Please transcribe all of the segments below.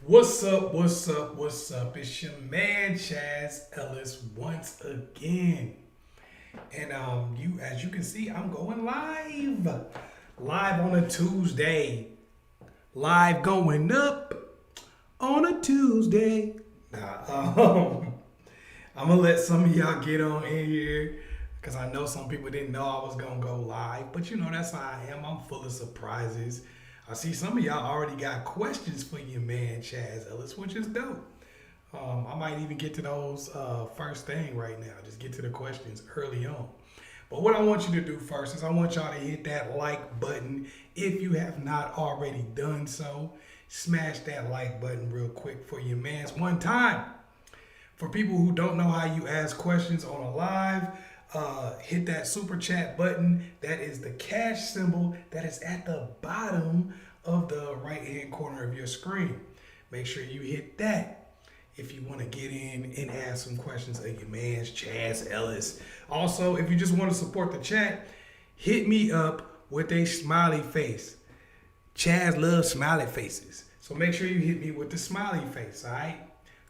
What's up? What's up? What's up? It's your man ChazzEllis once again, and you as you can see, I'm going live on a Tuesday, live going up on a Tuesday. I'm gonna let some of y'all get on in here because I know some people didn't know I was gonna go live, but you know that's how I am. I'm full of surprises. I see some of y'all already got questions for your man ChazzEllis, which is dope. I might even get to those first thing right now. Just get to the questions early on. But what I want you to do first is I want y'all to hit that like button if you have not already done so. Smash that like button real quick for your man's one time. For people who don't know how you ask questions on a live, hit that super chat button. That is the cash symbol that is at the bottom of the right hand corner of your screen. Make sure you hit that if you want to get in and ask some questions of your man's ChazzEllis. Also, if you just want to support the chat, hit me up with a smiley face. Chaz loves smiley faces. So make sure you hit me with the smiley face, all right?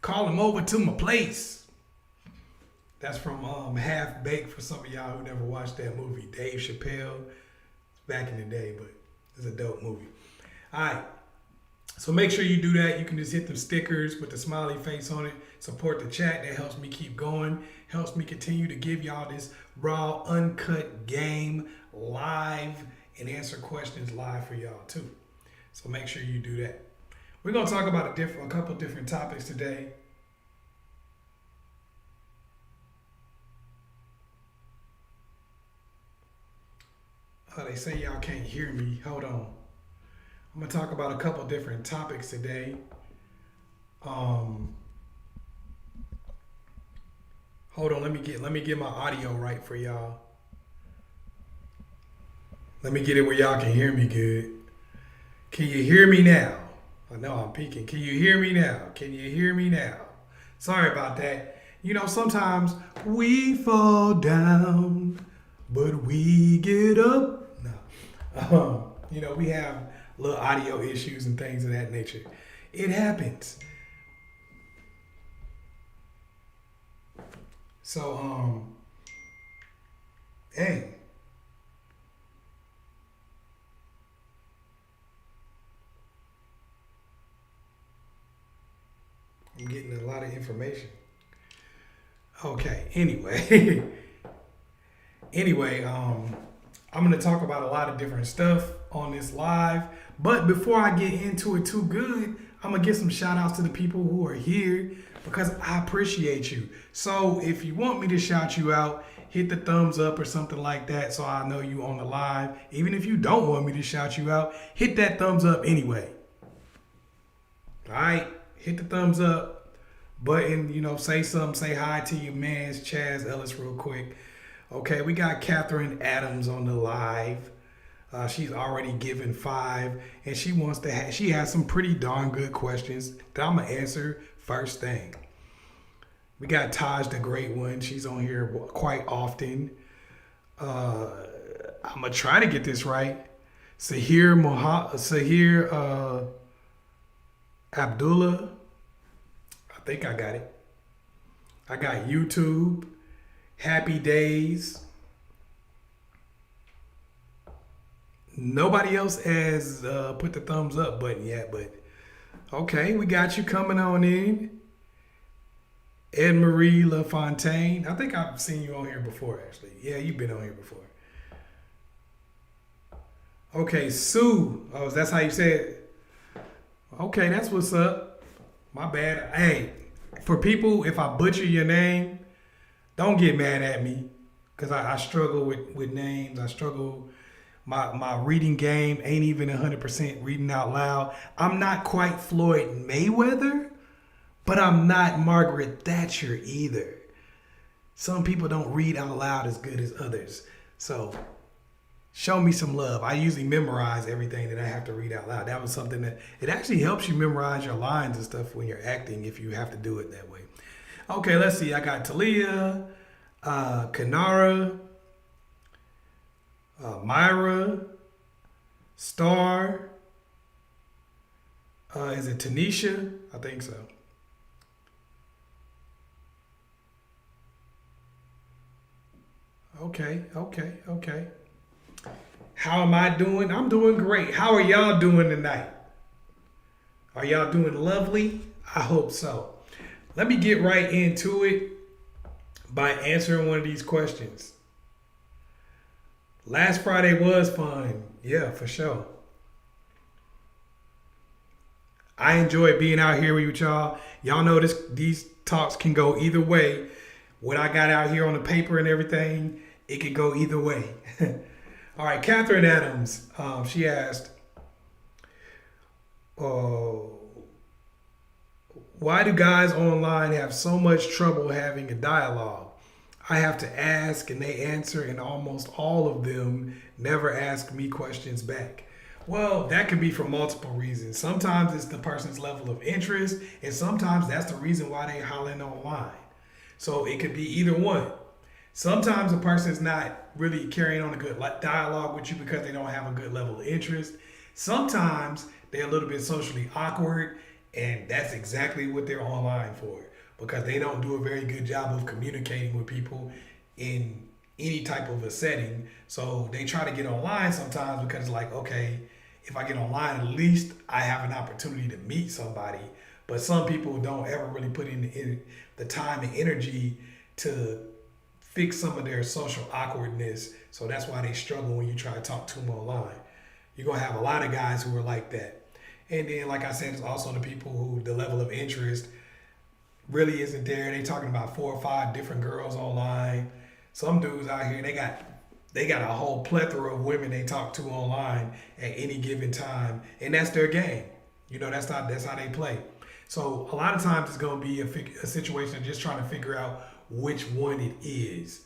Call him over to my place. That's from Half Baked for some of y'all who never watched that movie. Dave Chappelle. It's back in the day, but it's a dope movie. All right. So make sure you do that. You can just hit the stickers with the smiley face on it. Support the chat. That helps me keep going. Helps me continue to give y'all this raw, uncut game live and answer questions live for y'all too. So make sure you do that. We're going to talk about a couple different topics today. They say y'all can't hear me. Hold on. I'm going to talk about a couple different topics today. Hold on. Let me get my audio right for y'all. Let me get it where y'all can hear me good. Can you hear me now? I know I'm peeking. Can you hear me now? Can you hear me now? Sorry about that. You know, sometimes we fall down, but we get up. No. You know, we have little audio issues and things of that nature. It happens. So, hey. I'm getting a lot of information. Okay, anyway. I'm going to talk about a lot of different stuff on this live. But before I get into it too good, I'm going to give some shout outs to the people who are here because I appreciate you. So if you want me to shout you out, hit the thumbs up or something like that so I know you on the live. Even if you don't want me to shout you out, hit that thumbs up anyway. All right? Hit the thumbs up button, you know, say something, say hi to your man's ChazzEllis real quick. Okay, we got Catherine Adams on the live. She's already given 5, and she has some pretty darn good questions that I'm gonna answer first thing. We got Taj the Great One. She's on here quite often. I'm gonna try to get this right. Sahir Abdullah. I think I got it. I got YouTube. Happy Days. Nobody else has put the thumbs up button yet, but okay, we got you coming on in. Ed Marie LaFontaine. I think I've seen you on here before, actually. Yeah, you've been on here before. Okay, Sue. Oh, that's how you say it? Okay, that's what's up. My bad. Hey, for people, if I butcher your name, don't get mad at me because I struggle with names. I struggle. My reading game ain't even 100% reading out loud. I'm not quite Floyd Mayweather, but I'm not Margaret Thatcher either. Some people don't read out loud as good as others. So show me some love. I usually memorize everything that I have to read out loud. That was something that it actually helps you memorize your lines and stuff when you're acting if you have to do it that way. Okay, let's see. I got Talia, Kanara, Myra, Star, Is it Tanisha? I think so. Okay, okay, okay. How am I doing? I'm doing great. How are y'all doing tonight? Are y'all doing lovely? I hope so. Let me get right into it by answering one of these questions. Last Friday was fun. Yeah, for sure. I enjoy being out here with y'all. Y'all know these talks can go either way. What I got out here on the paper and everything, it could go either way. All right, Catherine Adams. She asked, uh, "Why do guys online have so much trouble having a dialogue? I have to ask, and they answer, and almost all of them never ask me questions back." Well, that could be for multiple reasons. Sometimes it's the person's level of interest, and sometimes that's the reason why they hollering online. So it could be either one. Sometimes a person's not really carrying on a good dialogue with you because they don't have a good level of interest. Sometimes they're a little bit socially awkward, and that's exactly what they're online for, because they don't do a very good job of communicating with people in any type of a setting. So they try to get online sometimes because it's like, okay, if I get online, at least I have an opportunity to meet somebody. But some people don't ever really put in the time and energy to fix some of their social awkwardness. So that's why they struggle when you try to talk to them online. You're going to have a lot of guys who are like that. And then, like I said, it's also the people who the level of interest really isn't there. They talking about 4 or 5 different girls online. Some dudes out here, they got a whole plethora of women they talk to online at any given time, and that's their game. You know, that's how they play. So a lot of times it's going to be a situation of just trying to figure out which one it is.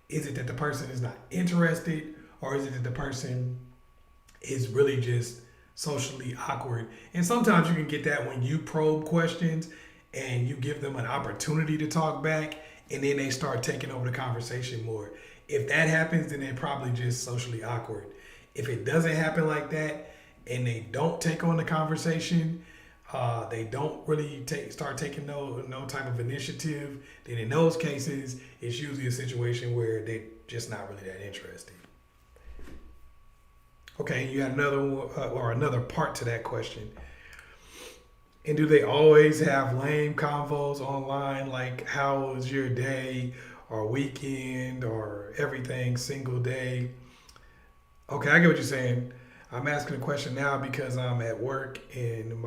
Is it that the person is not interested, or is it that the person is really just socially awkward? And sometimes you can get that when you probe questions and you give them an opportunity to talk back, and then they start taking over the conversation more. If that happens, then they're probably just socially awkward. If it doesn't happen like that, and they don't take on the conversation, they don't really start taking no type of initiative, then in those cases, it's usually a situation where they're just not really that interested. Okay, you had another or another part to that question. And do they always have lame convos online, like how was your day or weekend or everything single day? Okay, I get what you're saying. I'm asking a question now because I'm at work and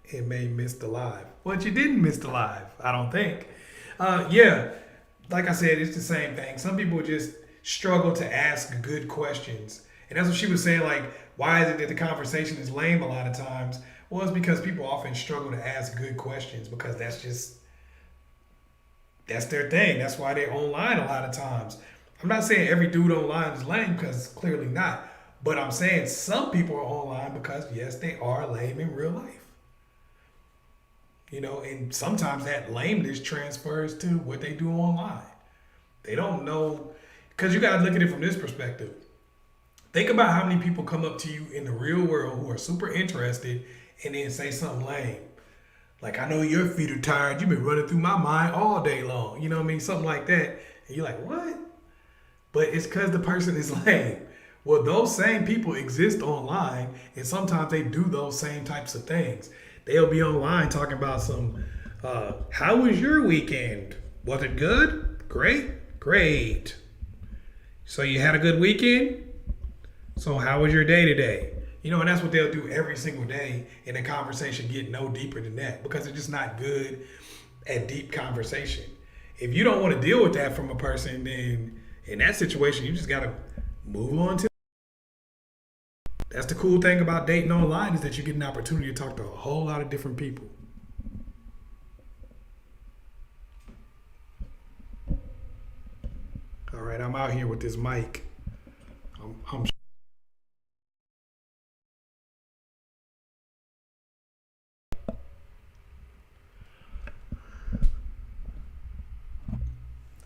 it may miss the live. But you didn't miss the live, I don't think. Yeah, like I said, it's the same thing. Some people just struggle to ask good questions. And that's what she was saying, like, why is it that the conversation is lame a lot of times? Well, it's because people often struggle to ask good questions because that's their thing. That's why they're online a lot of times. I'm not saying every dude online is lame, because clearly not. But I'm saying some people are online because, yes, they are lame in real life. You know, and sometimes that lameness transfers to what they do online. They don't know, because you got to look at it from this perspective. Think about how many people come up to you in the real world who are super interested and then say something lame. Like, I know your feet are tired. You've been running through my mind all day long. You know what I mean? Something like that. And you're like, what? But it's because the person is lame. Well, those same people exist online, and sometimes they do those same types of things. They'll be online talking about how was your weekend? Was it good? Great. So you had a good weekend? So how was your day today? You know, and that's what they'll do every single day, and the conversation get no deeper than that because it's just not good at deep conversation. If you don't want to deal with that from a person, then in that situation, you just got to move on to. That's the cool thing about dating online, is that you get an opportunity to talk to a whole lot of different people. All right, I'm out here with this mic. I'm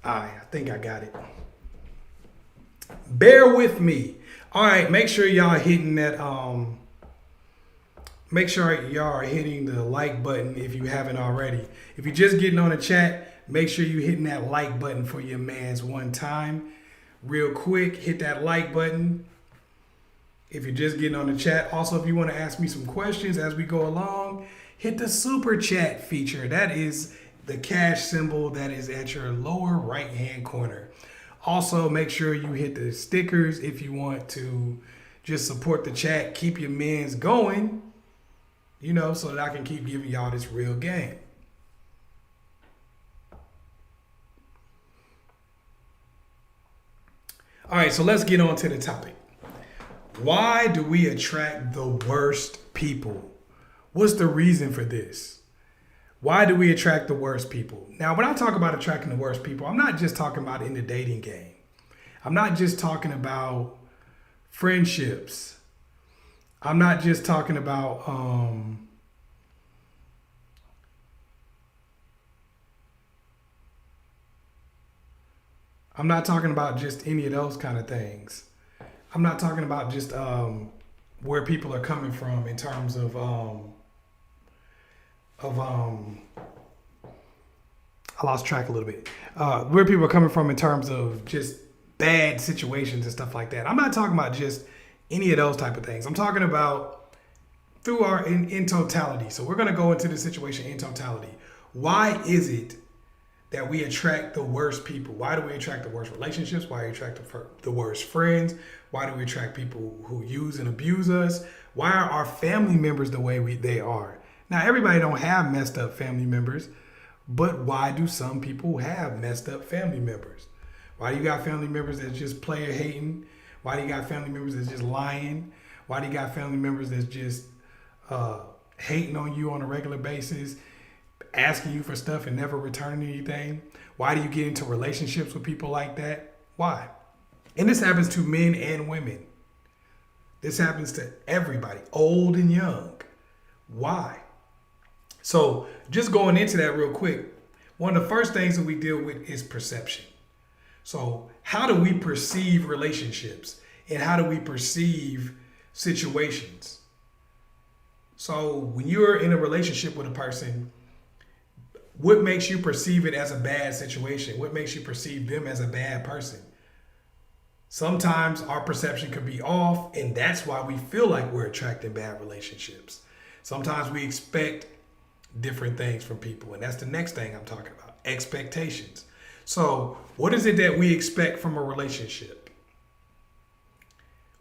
I think I got it. Bear with me. All right, make sure y'all hitting that make sure y'all are hitting the like button if you haven't already. If you're just getting on the chat, make sure you're hitting that like button for your mans one time. Real quick, hit that like button if you're just getting on the chat. Also, if you want to ask me some questions as we go along, hit the super chat feature. That is the cash symbol that is at your lower right hand corner. Also, make sure you hit the stickers if you want to just support the chat, keep your mans going, so that I can keep giving y'all this real game. All right, so let's get on to the topic. Why do we attract the worst people? What's the reason for this? Why do we attract the worst people? Now, when I talk about attracting the worst people, I'm not just talking about in the dating game. I'm not just talking about friendships. I'm not just talking about I'm not talking about just any of those kind of things. I'm not talking about just where people are coming from in terms of I lost track a little bit. Where people are coming from in terms of just bad situations and stuff like that. I'm not talking about just any of those type of things. I'm talking about through our in totality. So we're going to go into the situation in totality. Why is it that we attract the worst people? Why do we attract the worst relationships? Why do we attract the worst friends? Why do we attract people who use and abuse us? Why are our family members the way they are? Now, everybody don't have messed up family members, but why do some people have messed up family members? Why do you got family members that's just player hating? Why do you got family members that's just lying? Why do you got family members that's just hating on you on a regular basis, asking you for stuff and never returning anything? Why do you get into relationships with people like that? Why? And this happens to men and women. This happens to everybody, old and young. Why? So just going into that real quick, one of the first things that we deal with is perception. So how do we perceive relationships and how do we perceive situations? So when you're in a relationship with a person, what makes you perceive it as a bad situation? What makes you perceive them as a bad person? Sometimes our perception could be off, and that's why we feel like we're attracting bad relationships. Sometimes we expect different things from people, and that's the next thing I'm talking about, expectations. So what is it that we expect from a relationship?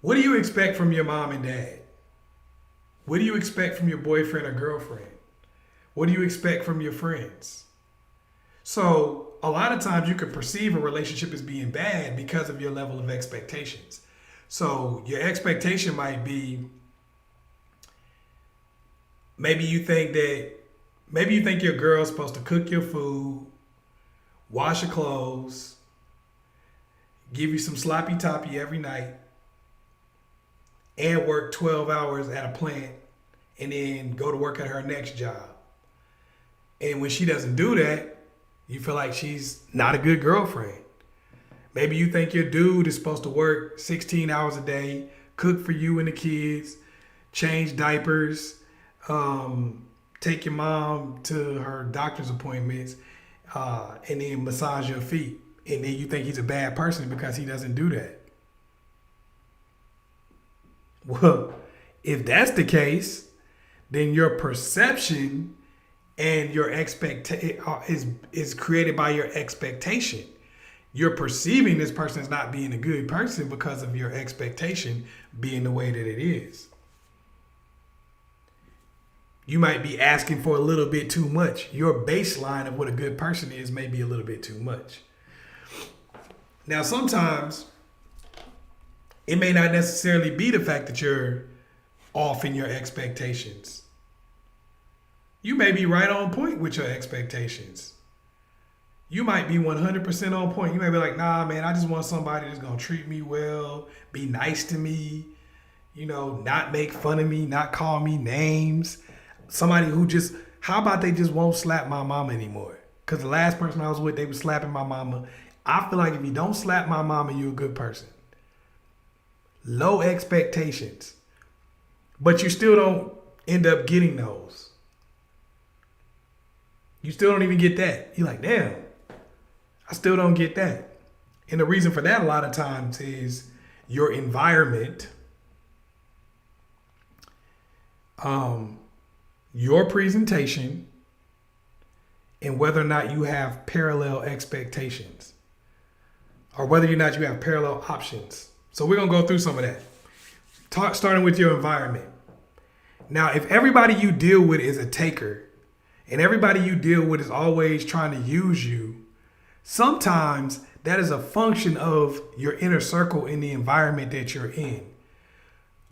What do you expect from your mom and dad? What do you expect from your boyfriend or girlfriend? What do you expect from your friends? So a lot of times you could perceive a relationship as being bad because of your level of expectations. So your expectation might be, maybe you think your girl's supposed to cook your food, wash your clothes, give you some sloppy toppy every night, and work 12 hours at a plant and then go to work at her next job. And when she doesn't do that, you feel like she's not a good girlfriend. Maybe you think your dude is supposed to work 16 hours a day, cook for you and the kids, change diapers, take your mom to her doctor's appointments, and then massage your feet. And then you think he's a bad person because he doesn't do that. Well, if that's the case, then your perception and your is created by your expectation. You're perceiving this person as not being a good person because of your expectation being the way that it is. You might be asking for a little bit too much. Your baseline of what a good person is may be a little bit too much. Now, sometimes it may not necessarily be the fact that you're off in your expectations. You may be right on point with your expectations. You might be 100% on point. You may be like, nah, man, I just want somebody that's going to treat me well, be nice to me, not make fun of me, not call me names. Somebody who just, how about they just won't slap my mama anymore? Because the last person I was with, they were slapping my mama. I feel like if you don't slap my mama, you're a good person. Low expectations. But you still don't end up getting those. You still don't even get that. You're like, damn, I still don't get that. And the reason for that a lot of times is your environment, your presentation, and whether or not you have parallel expectations or whether or not you have parallel options. So we're going to go through some of that. Starting with your environment. Now, if everybody you deal with is a taker and everybody you deal with is always trying to use you, sometimes that is a function of your inner circle in the environment that you're in.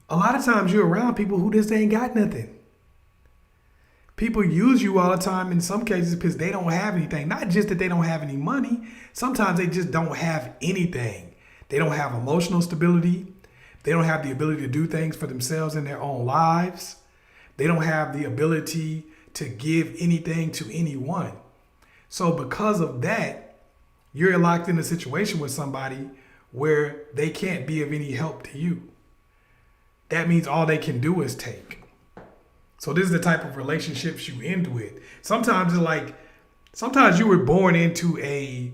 A lot of times you're around people who just ain't got nothing. People use you all the time in some cases because they don't have anything. Not just that they don't have any money. Sometimes they just don't have anything. They don't have emotional stability. They don't have the ability to do things for themselves in their own lives. They don't have the ability to give anything to anyone. So because of that, you're locked in a situation with somebody where they can't be of any help to you. That means all they can do is take. So this is the type of relationships you end with. Sometimes it's like, sometimes you were born into a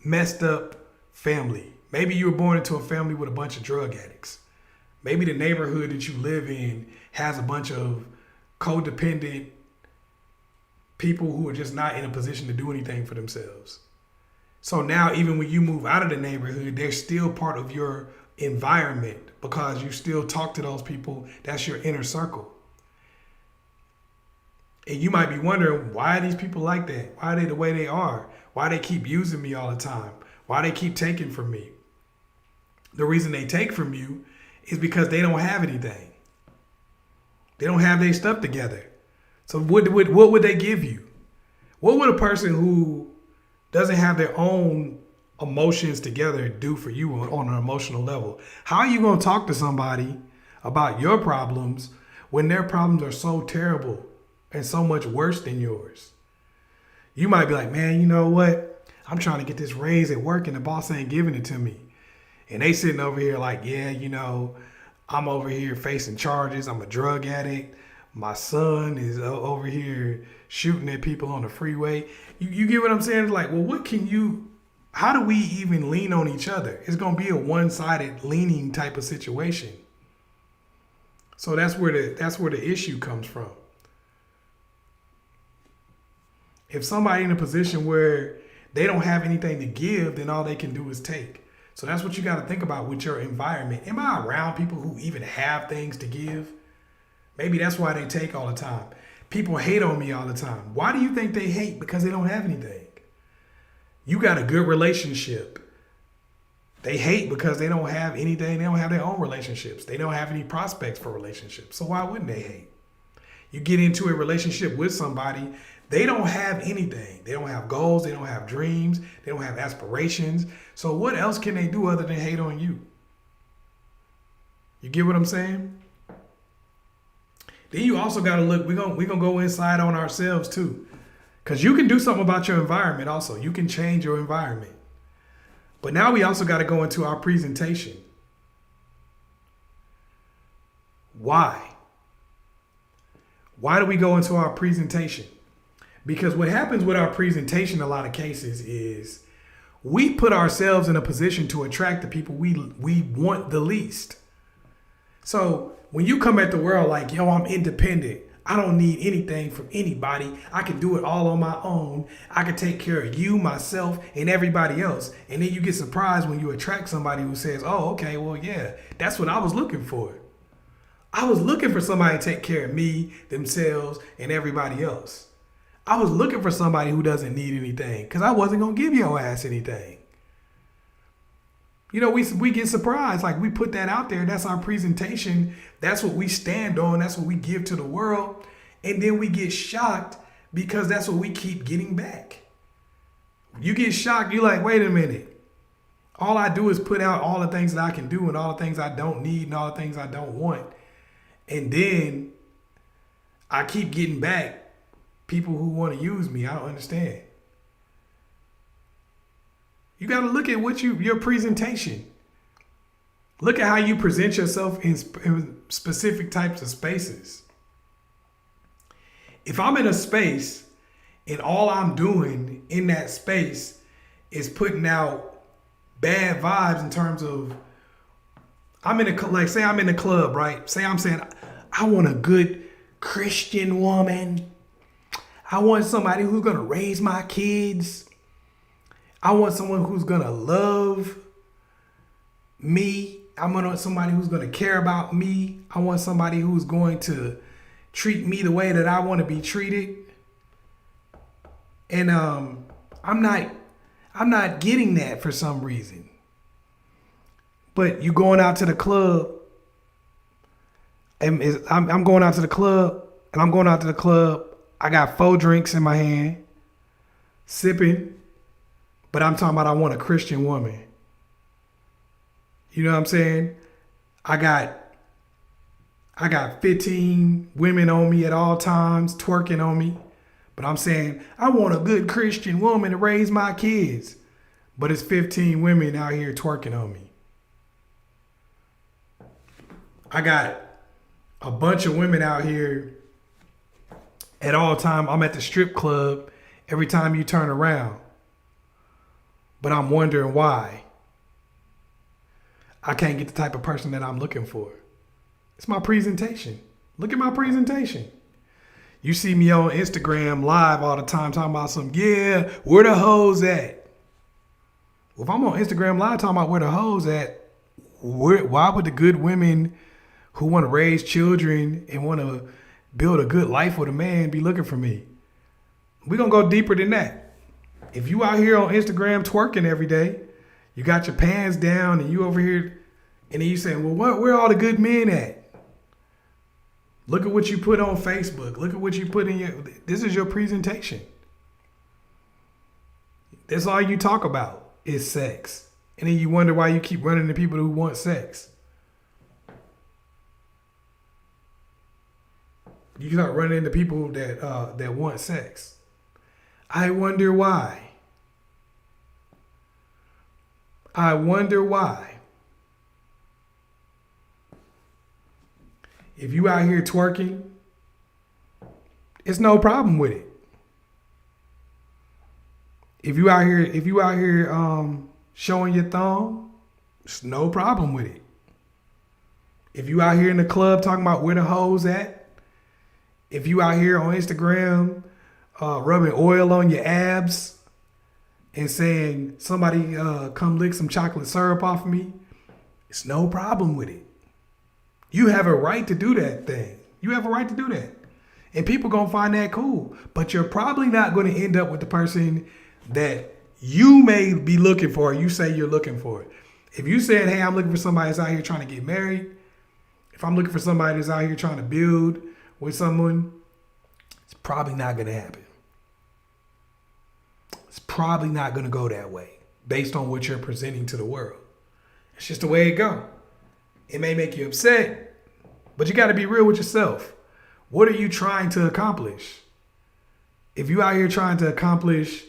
messed up family. Maybe you were born into a family with a bunch of drug addicts. Maybe the neighborhood that you live in has a bunch of codependent people who are just not in a position to do anything for themselves. So now even when you move out of the neighborhood, they're still part of your environment because you still talk to those people. That's your inner circle. And you might be wondering, why are these people like that? Why are they the way they are? Why they keep using me all the time? Why they keep taking from me? The reason they take from you is because they don't have anything. They don't have their stuff together. So what would they give you? What would a person who doesn't have their own emotions together do for you on an emotional level? How are you going to talk to somebody about your problems when their problems are so terrible and so much worse than yours? You might be like, man, you know what? I'm trying to get this raise at work and the boss ain't giving it to me. And they sitting over here like, yeah, you know, I'm over here facing charges. I'm a drug addict. My son is over here shooting at people on the freeway. You get what I'm saying? It's like, well, how do we even lean on each other? It's going to be a one-sided leaning type of situation. So that's where the issue comes from. If somebody in a position where they don't have anything to give, then all they can do is take. So that's what you got to think about with your environment. Am I around people who even have things to give? Maybe that's why they take all the time. People hate on me all the time. Why do you think they hate? Because they don't have anything. You got a good relationship. They hate because they don't have anything. They don't have their own relationships. They don't have any prospects for relationships. So why wouldn't they hate? You get into a relationship with somebody, they don't have anything. They don't have goals. They don't have dreams. They don't have aspirations. So what else can they do other than hate on you? You get what I'm saying? Then you also got to look, we're gonna go inside on ourselves too. Because you can do something about your environment also. You can change your environment. But now we also got to go into our presentation. Why? Why do we go into our presentation? Because what happens with our presentation in a lot of cases is we put ourselves in a position to attract the people we want the least. So when you come at the world like, yo, I'm independent. I don't need anything from anybody. I can do it all on my own. I can take care of you, myself, and everybody else. And then you get surprised when you attract somebody who says, oh, okay, well, yeah, that's what I was looking for. I was looking for somebody to take care of me, themselves, and everybody else. I was looking for somebody who doesn't need anything because I wasn't going to give your ass anything. You know, we get surprised. Like, we put that out there. That's our presentation. That's what we stand on. That's what we give to the world. And then we get shocked because that's what we keep getting back. You get shocked. You're like, wait a minute. All I do is put out all the things that I can do and all the things I don't need and all the things I don't want. And then I keep getting back people who want to use me. I don't understand. You got to look at your presentation. Look at how you present yourself in specific types of spaces. If I'm in a space and all I'm doing in that space is putting out bad vibes in terms of say I'm in a club, right? Say I'm saying I want a good Christian woman. I want somebody who's gonna raise my kids. I want someone who's gonna love me. I want somebody who's gonna care about me. I want somebody who's going to treat me the way that I want to be treated. And I'm not getting that for some reason. But you going out to the club, and I'm going out to the club, and I'm going out to the club. I got 4 drinks in my hand, sipping, but I'm talking about I want a Christian woman. You know what I'm saying? I got 15 women on me at all times, twerking on me. But I'm saying, I want a good Christian woman to raise my kids. But it's 15 women out here twerking on me. I got a bunch of women out here at all time. I'm at the strip club every time you turn around. But I'm wondering why I can't get the type of person that I'm looking for. It's my presentation. Look at my presentation. You see me on Instagram live all the time talking about where the hoes at? Well, if I'm on Instagram live talking about where the hoes at, why would the good women who want to raise children and want to build a good life with a man be looking for me? We're going to go deeper than that. If you out here on Instagram twerking every day, you got your pants down and you over here, and then you saying, well, where are all the good men at? Look at what you put on Facebook. Look at what you put in this is your presentation. That's all you talk about is sex. And then you wonder why you keep running to people who want sex. You start running into people that want sex. I wonder why. I wonder why. If you out here twerking, it's no problem with it. If you out here showing your thumb, it's no problem with it. If you out here in the club talking about where the hoes at, if you out here on Instagram rubbing oil on your abs and saying somebody come lick some chocolate syrup off of me, it's no problem with it. You have a right to do that thing. You have a right to do that. And people going to find that cool. But you're probably not going to end up with the person that you may be looking for, you say you're looking for. If you said, hey, I'm looking for somebody that's out here trying to get married, if I'm looking for somebody that's out here trying to build with someone, it's probably not going to happen. It's probably not going to go that way based on what you're presenting to the world. It's just the way it go. It may make you upset, but you got to be real with yourself. What are you trying to accomplish? If you out here trying to accomplish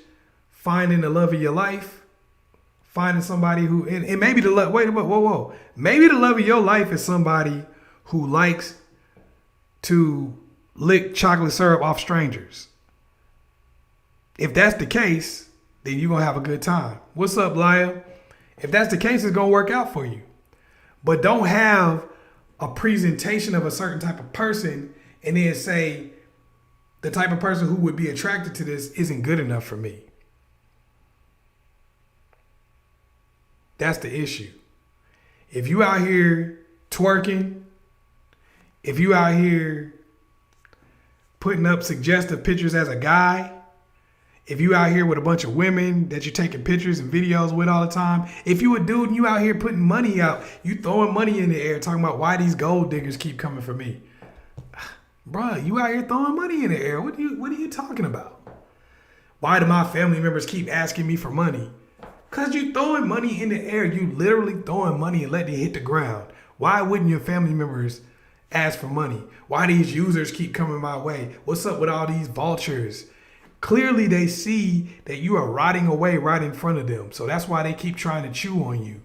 finding the love of your life, finding somebody who, and maybe the love, whoa. Maybe the love of your life is somebody who likes to lick chocolate syrup off strangers. If that's the case, then you're going to have a good time. What's up, Lyle? If that's the case, it's going to work out for you. But don't have a presentation of a certain type of person and then say the type of person who would be attracted to this isn't good enough for me. That's the issue. If you out here twerking, if you out here putting up suggestive pictures as a guy, if you out here with a bunch of women that you're taking pictures and videos with all the time, if you a dude and you out here putting money out, you throwing money in the air talking about why these gold diggers keep coming for me. Bruh, you out here throwing money in the air. What are you talking about? Why do my family members keep asking me for money? Because you throwing money in the air. You literally throwing money and letting it hit the ground. Why wouldn't your family members ask for money? Why these users keep coming my way? What's up with all these vultures? Clearly, they see that you are rotting away right in front of them. So that's why they keep trying to chew on you.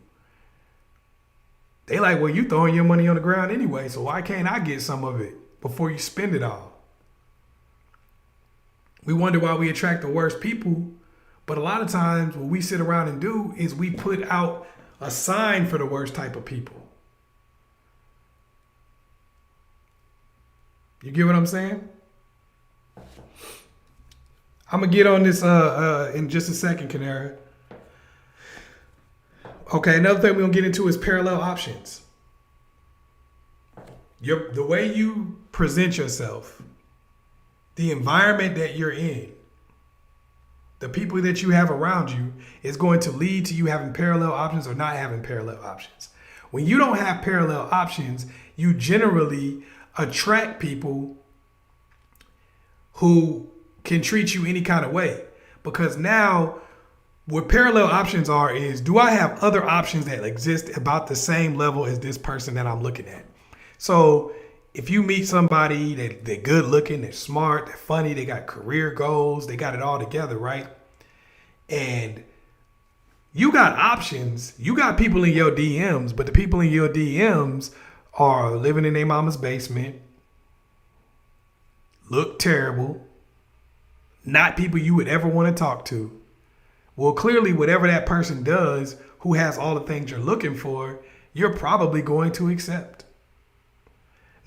They like, well, you throwing your money on the ground anyway, so why can't I get some of it before you spend it all? We wonder why we attract the worst people. But a lot of times what we sit around and do is we put out a sign for the worst type of people. You get what I'm saying? I'm going to get on this in just a second, Canara. Okay, another thing we're going to get into is parallel options. The way you present yourself, the environment that you're in, the people that you have around you is going to lead to you having parallel options or not having parallel options. When you don't have parallel options, you generally attract people who can treat you any kind of way. Because now what parallel options are is, do I have other options that exist about the same level as this person that I'm looking at? So if you meet somebody that they're good looking, they're smart, they're funny, they got career goals, they got it all together, right? And you got options, you got people in your DMs, but the people in your DMs are living in their mama's basement, look terrible, not people you would ever want to talk to. Well, clearly, whatever that person does who has all the things you're looking for, you're probably going to accept.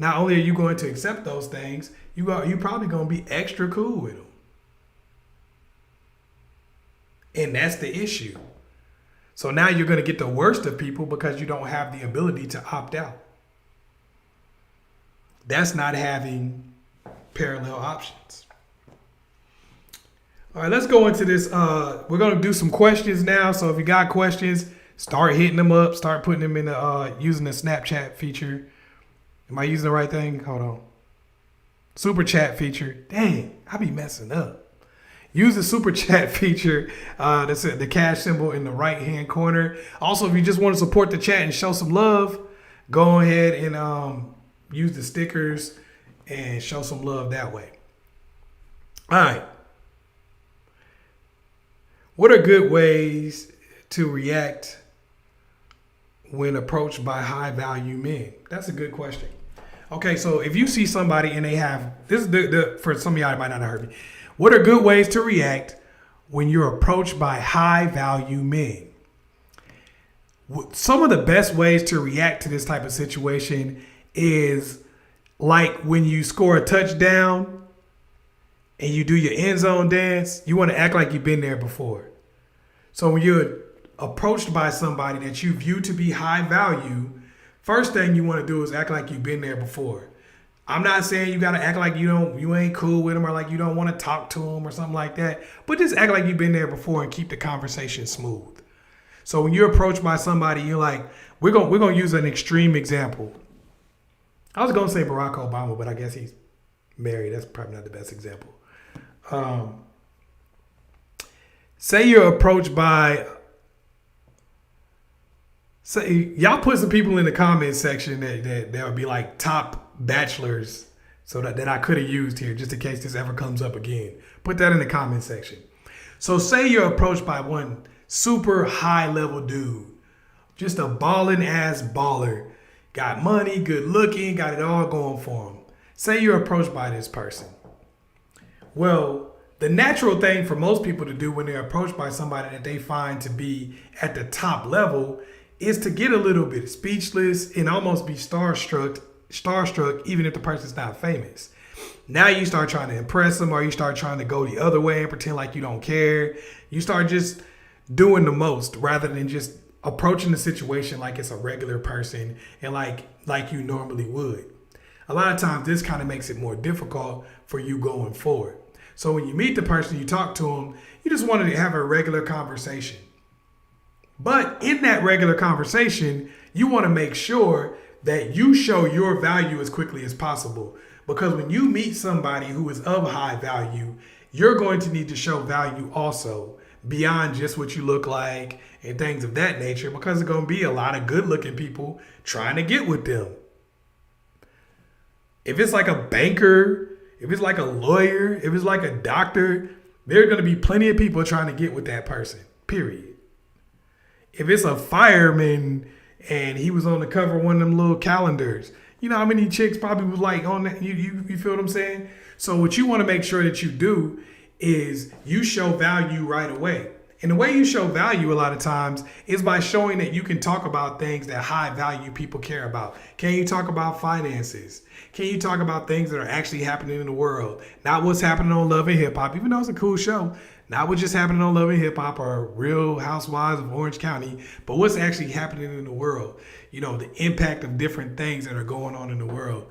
Not only are you going to accept those things, you're probably going to be extra cool with them. And that's the issue. So now you're going to get the worst of people because you don't have the ability to opt out. That's not having parallel options. All right, let's go into this. We're going to do some questions now. So if you got questions, start hitting them up. Start putting them in the using the Snapchat feature. Am I using the right thing? Hold on. Super chat feature. Dang, I be messing up. Use the super chat feature. That's the cash symbol in the right hand corner. Also, if you just want to support the chat and show some love, go ahead and use the stickers and show some love that way. All right. What are good ways to react when approached by high value men? That's a good question. Okay, so if you see somebody and they have this is for some of y'all that might not have heard me. What are good ways to react when you're approached by high value men? Some of the best ways to react to this type of situation is like when you score a touchdown and you do your end zone dance, you want to act like you've been there before. So when you're approached by somebody that you view to be high value, first thing you want to do is act like you've been there before. I'm not saying you got to act like you ain't cool with them or like you don't want to talk to them or something like that, but just act like you've been there before and keep the conversation smooth. So when you're approached by somebody, you're like, we're going to use an extreme example. I was going to say Barack Obama, but I guess he's married. That's probably not the best example. Say you're approached by, say y'all put some people in the comment section that would be like top bachelors, so that I could have used here just in case this ever comes up again. Put that in the comment section. So say you're approached by one super high level dude, just a balling ass baller, got money, good looking, got it all going for him. Say you're approached by this person. Well, the natural thing for most people to do when they're approached by somebody that they find to be at the top level is to get a little bit speechless and almost be starstruck, even if the person's not famous. Now you start trying to impress them, or you start trying to go the other way and pretend like you don't care. You start just doing the most rather than just approaching the situation like it's a regular person and like you normally would. A lot of times this kind of makes it more difficult for you going forward. So when you meet the person, you talk to them, you just wanted to have a regular conversation. But in that regular conversation, you want to make sure that you show your value as quickly as possible. Because when you meet somebody who is of high value, you're going to need to show value also beyond just what you look like and things of that nature, because there's going to be a lot of good looking people trying to get with them. If it's like a banker, if it's like a lawyer, if it's like a doctor, there are going to be plenty of people trying to get with that person, period. If it's a fireman and he was on the cover of one of them little calendars, you know how many chicks probably was like on that? You feel what I'm saying? So what you want to make sure that you do is you show value right away. And the way you show value a lot of times is by showing that you can talk about things that high value people care about. Can you talk about finances? Can you talk about things that are actually happening in the world? Not what's happening on Love and Hip Hop, even though it's a cool show. Not what's just happening on Love and Hip Hop or Real Housewives of Orange County, but what's actually happening in the world. You know, the impact of different things that are going on in the world.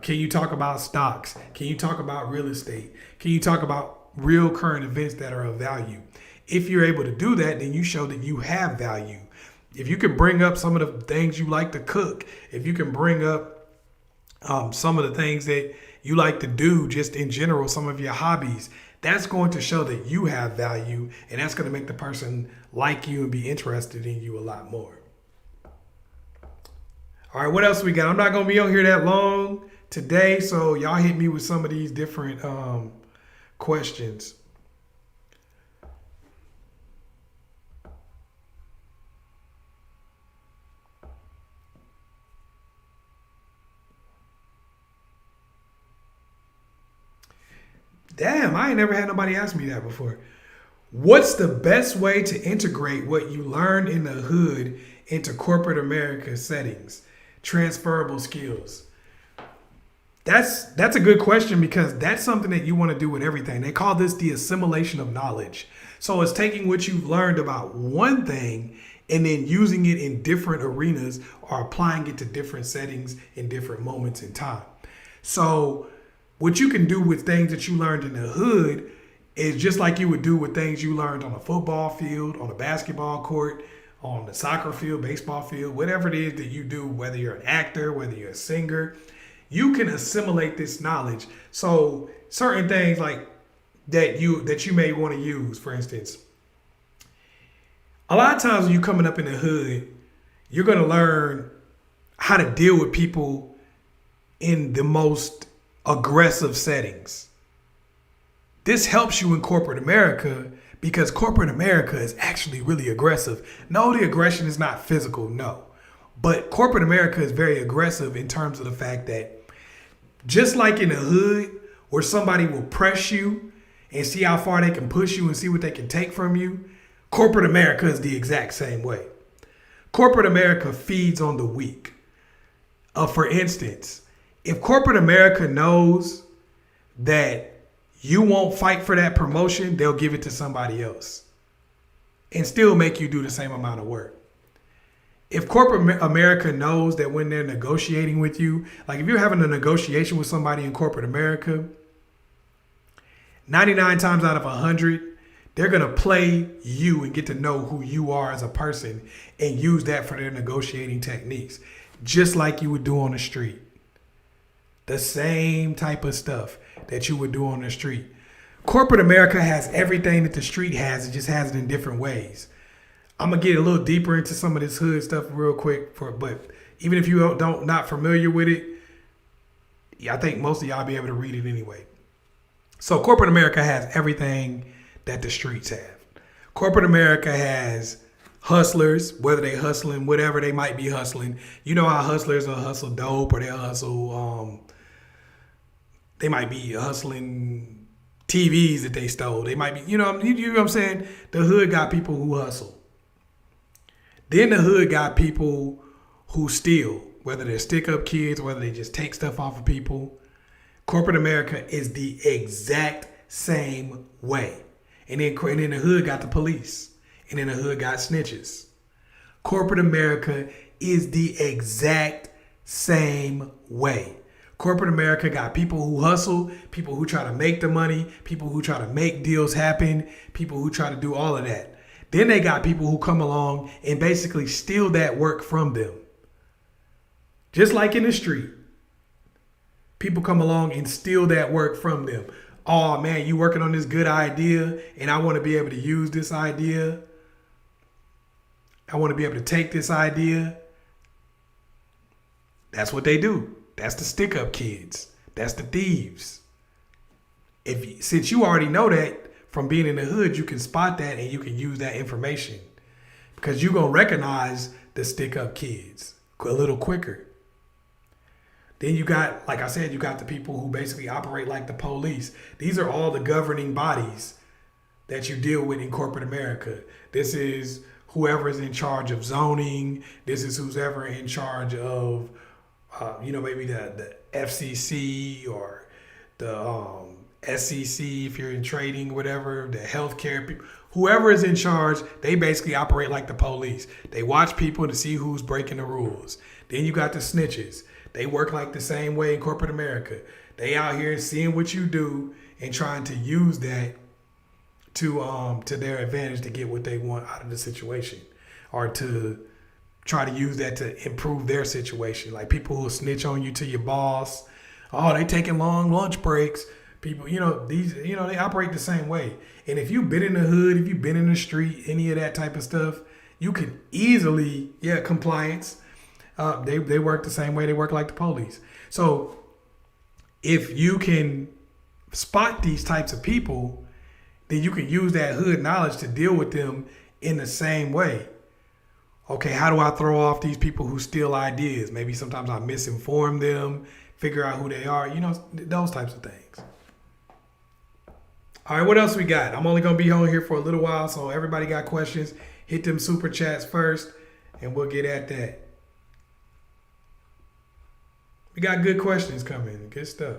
Can you talk about stocks? Can you talk about real estate? Can you talk about real current events that are of value? If you're able to do that, then you show that you have value. If you can bring up some of the things you like to cook, if you can bring up some of the things that you like to do just in general, some of your hobbies, that's going to show that you have value, and that's going to make the person like you and be interested in you a lot more. All right, what else we got? I'm not going to be on here that long today, so y'all hit me with some of these different questions. Damn, I ain't never had nobody ask me that before. What's the best way to integrate what you learned in the hood into corporate America settings? Transferable skills. That's a good question, because that's something that you want to do with everything. They call this the assimilation of knowledge. So it's taking what you've learned about one thing and then using it in different arenas or applying it to different settings in different moments in time. So what you can do with things that you learned in the hood is just like you would do with things you learned on a football field, on a basketball court, on the soccer field, baseball field, whatever it is that you do, whether you're an actor, whether you're a singer, you can assimilate this knowledge. So certain things like that you may want to use, for instance, a lot of times when you're coming up in the hood, you're going to learn how to deal with people in the most aggressive settings. This helps you in corporate America because corporate America is actually really aggressive. No, the aggression is not physical, no. But corporate America is very aggressive in terms of the fact that just like in the hood where somebody will press you and see how far they can push you and see what they can take from you, corporate America is the exact same way. Corporate America feeds on the weak. For instance, if corporate America knows that you won't fight for that promotion, they'll give it to somebody else and still make you do the same amount of work. If corporate America knows that when they're negotiating with you, like if you're having a negotiation with somebody in corporate America, 99 times out of 100, they're going to play you and get to know who you are as a person and use that for their negotiating techniques, just like you would do on the street. The same type of stuff that you would do on the street. Corporate America has everything that the street has. It just has it in different ways. I'm going to get a little deeper into some of this hood stuff real quick, but even if you don't not familiar with it, I think most of y'all be able to read it anyway. So corporate America has everything that the streets have. Corporate America has hustlers, whether they hustling, whatever they might be hustling. You know how hustlers will hustle dope, or they'll hustle, they might be hustling TVs that they stole. They might be, you know what I'm saying? The hood got people who hustle. Then the hood got people who steal, whether they're stick-up kids, whether they just take stuff off of people. Corporate America is the exact same way. And then the hood got the police. And then the hood got snitches. Corporate America is the exact same way. Corporate America got people who hustle, people who try to make the money, people who try to make deals happen, people who try to do all of that. Then they got people who come along and basically steal that work from them. Just like in the street. People come along and steal that work from them. Oh man, you working on this good idea and I want to be able to use this idea. I want to be able to take this idea. That's what they do. That's the stick-up kids. That's the thieves. Since you already know that from being in the hood, you can spot that and you can use that information because you're going to recognize the stick-up kids a little quicker. Then you got, like I said, you got the people who basically operate like the police. These are all the governing bodies that you deal with in corporate America. This is whoever is in charge of zoning. This is who's ever in charge of, maybe the FCC or the SEC if you're in trading, whatever, the healthcare people. Whoever is in charge, they basically operate like the police. They watch people to see who's breaking the rules. Then you got the snitches. They work like the same way in corporate America. They out here seeing what you do and trying to use that to their advantage to get what they want out of the situation, or to try to use that to improve their situation. Like people who snitch on you to your boss. Oh, they taking long lunch breaks. People, they operate the same way. And if you've been in the hood, if you've been in the street, any of that type of stuff, you can easily, compliance. They work the same way. They work like the police. So if you can spot these types of people, then you can use that hood knowledge to deal with them in the same way. Okay, how do I throw off these people who steal ideas? Maybe sometimes I misinform them, figure out who they are, those types of things. All right, what else we got? I'm only going to be on here for a little while, so everybody got questions, hit them super chats first, and we'll get at that. We got good questions coming, good stuff.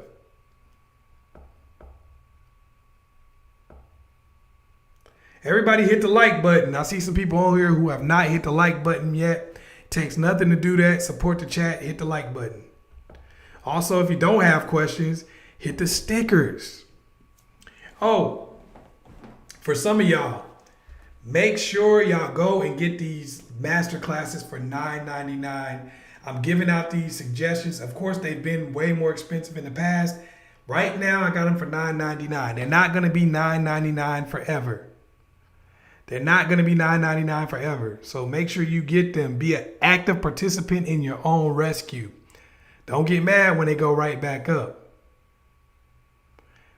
Everybody hit the like button. I see some people on here who have not hit the like button yet. It takes nothing to do that. Support the chat, hit the like button. Also, if you don't have questions, hit the stickers. Oh, for some of y'all, make sure y'all go and get these master classes for $9.99. I'm giving out these suggestions. Of course, they've been way more expensive in the past. Right now, I got them for $9.99. They're not going to be $9.99 forever. They're not going to be $9.99 forever. So make sure you get them. Be an active participant in your own rescue. Don't get mad when they go right back up.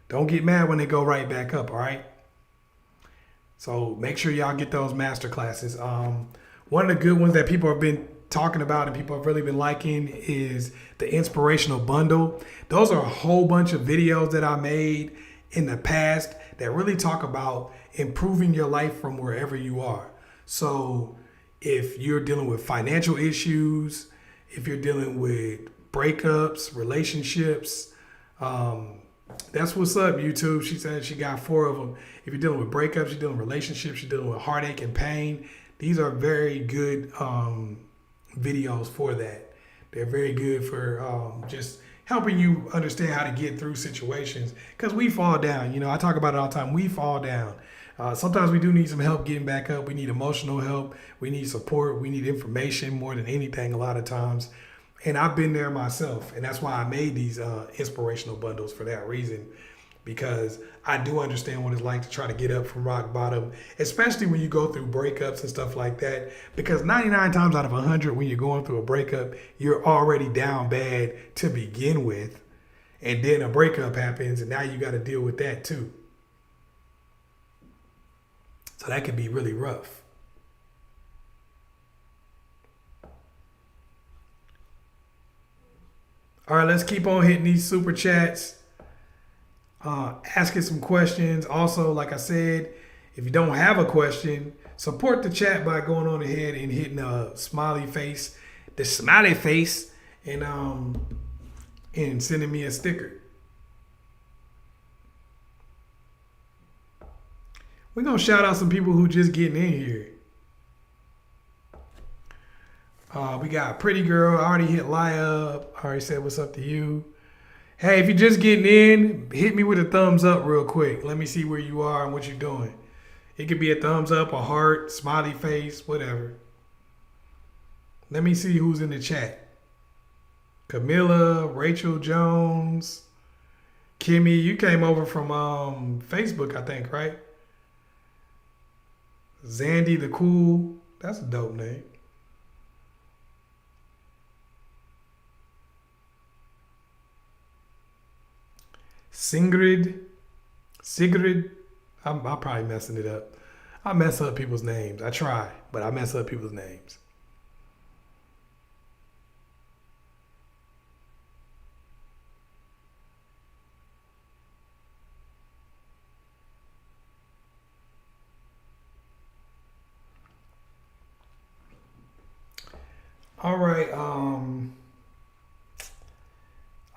Don't get mad when they go right back up, all right? So make sure y'all get those master classes. One of the good ones that people have been talking about and people have really been liking is the inspirational bundle. Those are a whole bunch of videos that I made in the past that really talk about improving your life from wherever you are. So if you're dealing with financial issues, if you're dealing with breakups, relationships, that's what's up, YouTube. She said she got 4 of them. If you're dealing with breakups, you're dealing with relationships, you're dealing with heartache and pain, these are very good videos for that. They're very good for just helping you understand how to get through situations, because we fall down. I talk about it all the time. We fall down. Sometimes we do need some help getting back up. We need emotional help. We need support. We need information more than anything a lot of times. And I've been there myself. And that's why I made these inspirational bundles for that reason, because I do understand what it's like to try to get up from rock bottom, especially when you go through breakups and stuff like that. Because 99 times out of 100, when you're going through a breakup, you're already down bad to begin with. And then a breakup happens, and now you got to deal with that too. So that can be really rough. All right, let's keep on hitting these super chats. Asking some questions. Also, like I said, if you don't have a question, support the chat by going on ahead and hitting the smiley face, and sending me a sticker. We're going to shout out some people who just getting in here. We got Pretty Girl. I already hit Lie Up. I already said what's up to you. Hey, if you're just getting in, hit me with a thumbs up real quick. Let me see where you are and what you're doing. It could be a thumbs up, a heart, smiley face, whatever. Let me see who's in the chat. Camilla, Rachel Jones, Kimmy. You came over from Facebook, I think, right? Zandy the Cool. That's a dope name. Sigrid, I'm probably messing it up. I mess up people's names. I try, but I mess up people's names. All right. I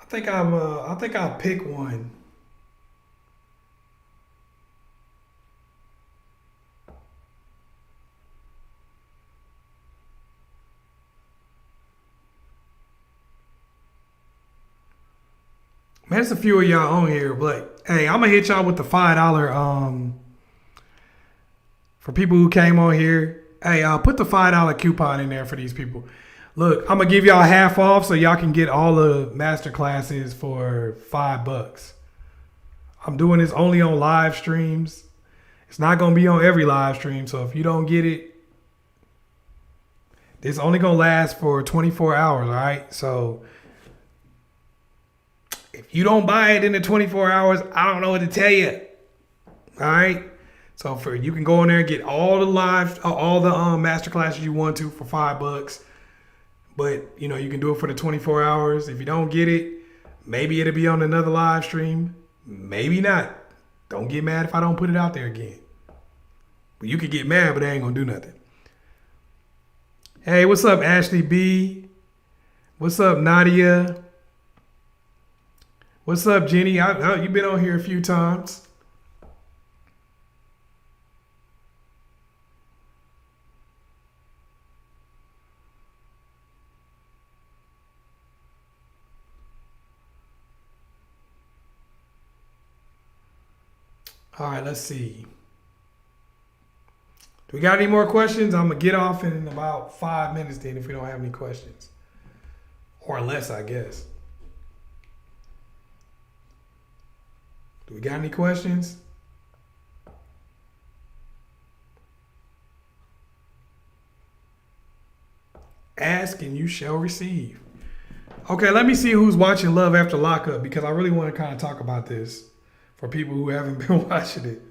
think I'll pick one. Man, there's a few of y'all on here, but hey, I'm gonna hit y'all with the $5 for people who came on here. Hey, put the $5 coupon in there for these people. Look, I'm gonna give y'all half off so y'all can get all the master classes for $5. I'm doing this only on live streams. It's not gonna be on every live stream, so if you don't get it, it's only gonna last for 24 hours. All right, so if you don't buy it in the 24 hours, I don't know what to tell you. All right. So you can go in there and get all the master classes you want to for $5. But you can do it for the 24 hours. If you don't get it, maybe it'll be on another live stream. Maybe not. Don't get mad if I don't put it out there again. But you could get mad, but they ain't gonna do nothing. Hey, what's up, Ashley B? What's up, Nadia? What's up, Jenny? You've been on here a few times. All right, let's see. Do we got any more questions? I'm going to get off in about 5 minutes then if we don't have any questions. Or less, I guess. Do we got any questions? Ask and you shall receive. Okay, let me see who's watching Love After Lockup because I really want to kind of talk about this for people who haven't been watching it.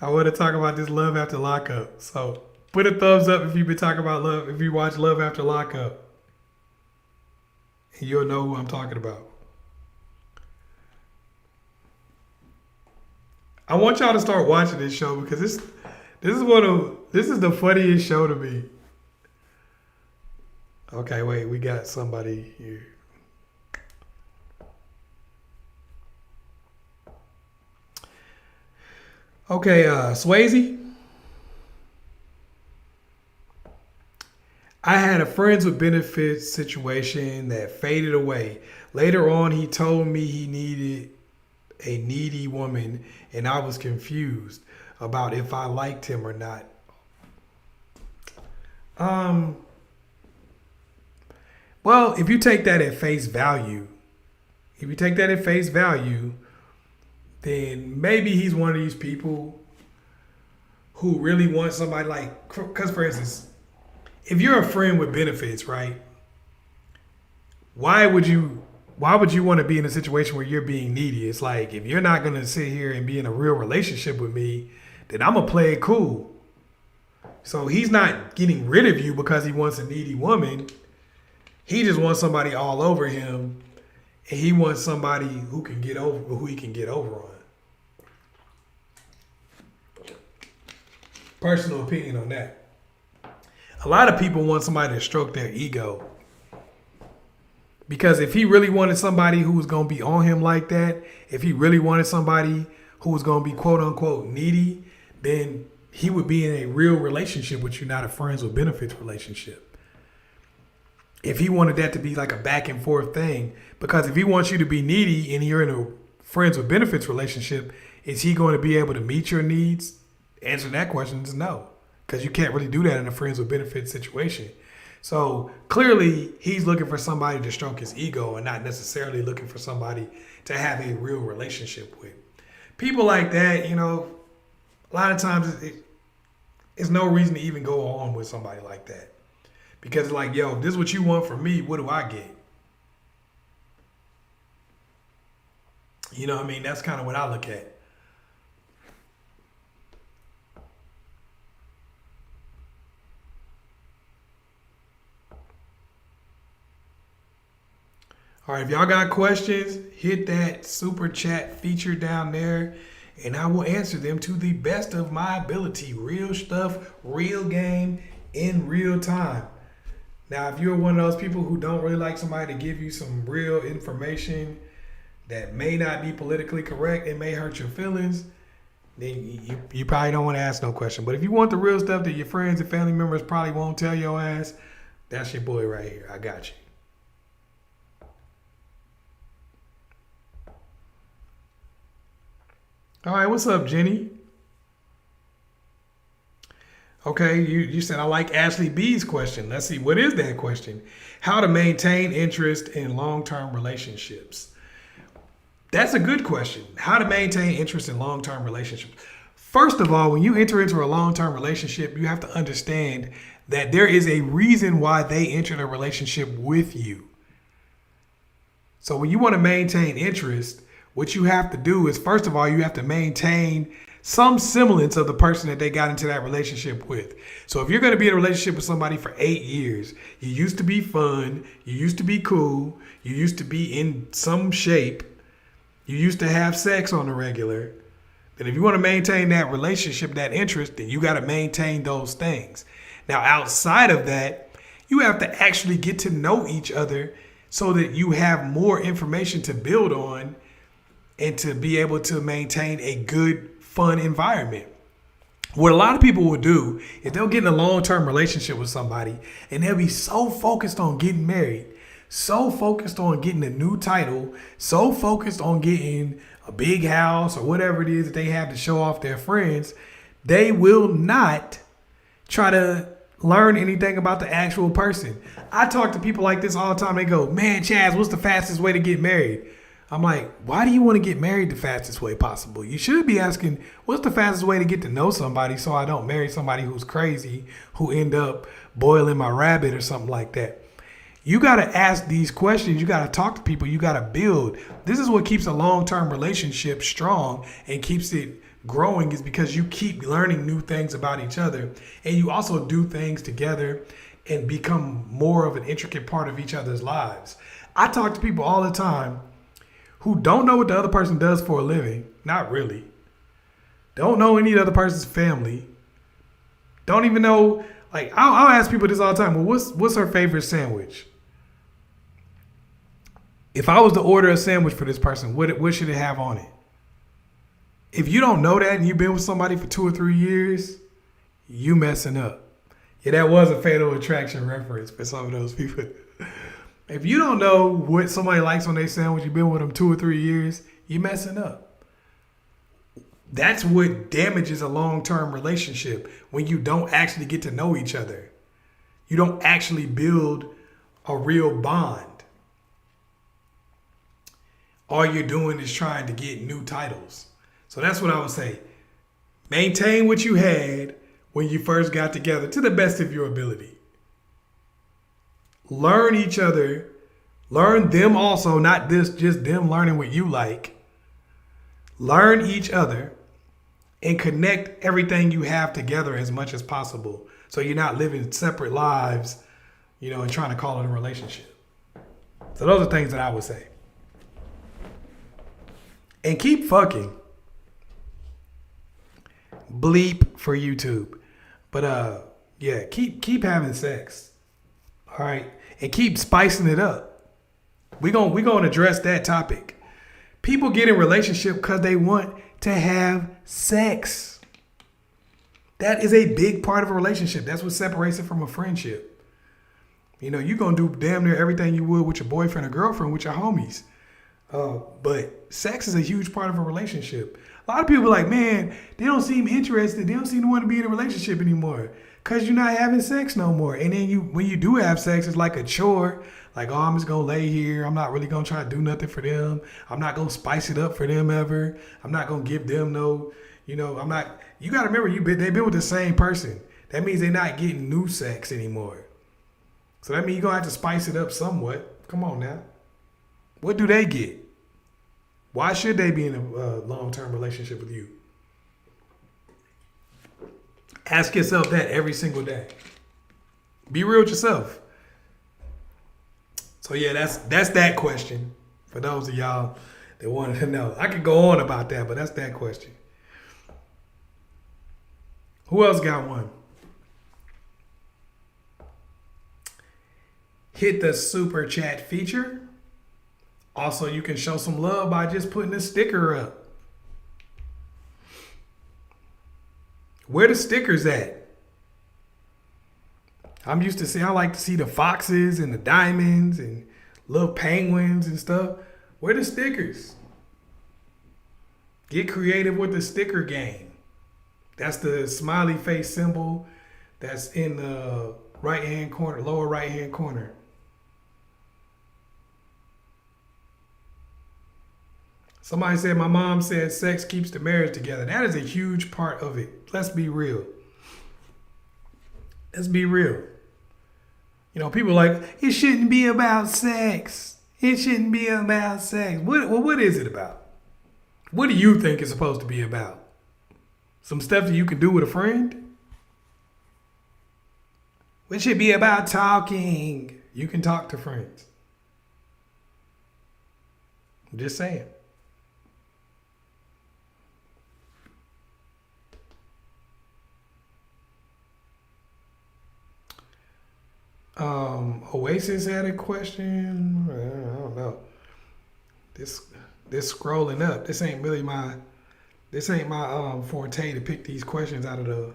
I want to talk about this Love After Lockup. So put a thumbs up if you've been talking about love, if you watch Love After Lockup. And you'll know who I'm talking about. I want y'all to start watching this show because this is the funniest show to me. Okay, wait, we got somebody here. Okay, Swayze. I had a friends with benefits situation that faded away. Later on, he told me he needed a needy woman, and I was confused about if I liked him or not. Well, if you take that at face value, then maybe he's one of these people who really want somebody like, because for instance, if you're a friend with benefits, right? Why would you want to be in a situation where you're being needy? It's like, if you're not going to sit here and be in a real relationship with me, then I'm going to play it cool. So he's not getting rid of you because he wants a needy woman. He just wants somebody all over him, and he wants somebody who he can get over on. Personal opinion on that. A lot of people want somebody to stroke their ego. Because if he really wanted somebody who was going to be on him like that, if he really wanted somebody who was going to be quote unquote needy, then he would be in a real relationship with you, not a friends with benefits relationship. If he wanted that to be like a back and forth thing, because if he wants you to be needy and you're in a friends with benefits relationship, is he going to be able to meet your needs? Answer that question is no, because you can't really do that in a friends with benefits situation. So clearly he's looking for somebody to stroke his ego and not necessarily looking for somebody to have a real relationship with. People like that, a lot of times it's no reason to even go on with somebody like that. Because it's like, yo, if this is what you want from me, what do I get? You know what I mean? That's kind of what I look at. All right, if y'all got questions, hit that super chat feature down there, and I will answer them to the best of my ability. Real stuff, real game, in real time. Now, if you're one of those people who don't really like somebody to give you some real information that may not be politically correct, it may hurt your feelings, then you probably don't want to ask no question. But if you want the real stuff that your friends and family members probably won't tell your ass, that's your boy right here. I got you. All right, what's up, Jenny? Okay, you said I like Ashley B's question. Let's see, what is that question? How to maintain interest in long-term relationships. That's a good question. How to maintain interest in long-term relationships. First of all, when you enter into a long-term relationship, you have to understand that there is a reason why they entered a relationship with you. So when you want to maintain interest, what you have to do is, first of all, you have to maintain some semblance of the person that they got into that relationship with. So if you're going to be in a relationship with somebody for 8 years, you used to be fun, you used to be cool, you used to be in some shape, you used to have sex on the regular, then if you want to maintain that relationship, that interest, then you got to maintain those things. Now, outside of that, you have to actually get to know each other so that you have more information to build on and to be able to maintain a good, fun environment. What a lot of people will do is they'll get in a long-term relationship with somebody and they'll be so focused on getting married, so focused on getting a new title, so focused on getting a big house or whatever it is that they have to show off their friends, they will not try to learn anything about the actual person. I talk to people like this all the time. They go, man, Chaz, what's the fastest way to get married? I'm like, why do you want to get married the fastest way possible? You should be asking, what's the fastest way to get to know somebody so I don't marry somebody who's crazy, who end up boiling my rabbit or something like that. You got to ask these questions. You got to talk to people. You got to build. This is what keeps a long-term relationship strong and keeps it growing, is because you keep learning new things about each other. And you also do things together and become more of an intricate part of each other's lives. I talk to people all the time who don't know what the other person does for a living. Not really. Don't know any of the other person's family. Don't even know, like, I'll ask people this all the time. Well, what's her favorite sandwich? If I was to order a sandwich for this person, what should it have on it? If you don't know that and you've been with somebody for 2 or 3 years, you messing up. Yeah, that was a Fatal Attraction reference for some of those people. If you don't know what somebody likes on their sandwich, you've been with them 2 or 3 years, you're messing up. That's what damages a long-term relationship, when you don't actually get to know each other. You don't actually build a real bond. All you're doing is trying to get new titles. So that's what I would say. Maintain what you had when you first got together to the best of your ability. Learn each other. Learn them also, not just them learning what you like. Learn each other and connect everything you have together as much as possible, so you're not living separate lives, and trying to call it a relationship. So those are things that I would say. And keep fucking. Bleep for YouTube. But yeah, keep having sex. All right. And keep spicing it up. We're gonna address that topic. People get in relationship because they want to have sex. That is a big part of a relationship. That's what separates it from a friendship. You're gonna do damn near everything you would with your boyfriend or girlfriend, with your homies. But sex is a huge part of a relationship. A lot of people are like, man, they don't seem interested. They don't seem to want to be in a relationship anymore because you're not having sex no more. And then when you do have sex, it's like a chore. Like, oh, I'm just going to lay here. I'm not really going to try to do nothing for them. I'm not going to spice it up for them ever. I'm not going to give them no, I'm not. You got to remember, they've been with the same person. That means they're not getting new sex anymore. So that means you're going to have to spice it up somewhat. Come on now. What do they get? Why should they be in a long-term relationship with you? Ask yourself that every single day. Be real with yourself. So yeah, that's that question for those of y'all that wanted to know. I could go on about that, but that's that question. Who else got one? hit the super chat feature. Also, you can show some love by just putting a sticker up. Where the stickers at? I'm used to see, I like to see the foxes and the diamonds and little penguins and stuff. Where the stickers? Get creative with the sticker game. That's the smiley face symbol that's in the right hand corner, lower right hand corner. Somebody said, my mom said sex keeps the marriage together. That is a huge part of it. Let's be real. Let's be real. You know, people are like, it shouldn't be about sex. It shouldn't be about sex. What is it about? What do you think it's supposed to be about? Some stuff that you can do with a friend? It should be about talking. You can talk to friends. I'm just saying. Oasis had a question. I don't know. This scrolling up. This ain't my forte to pick these questions out of the.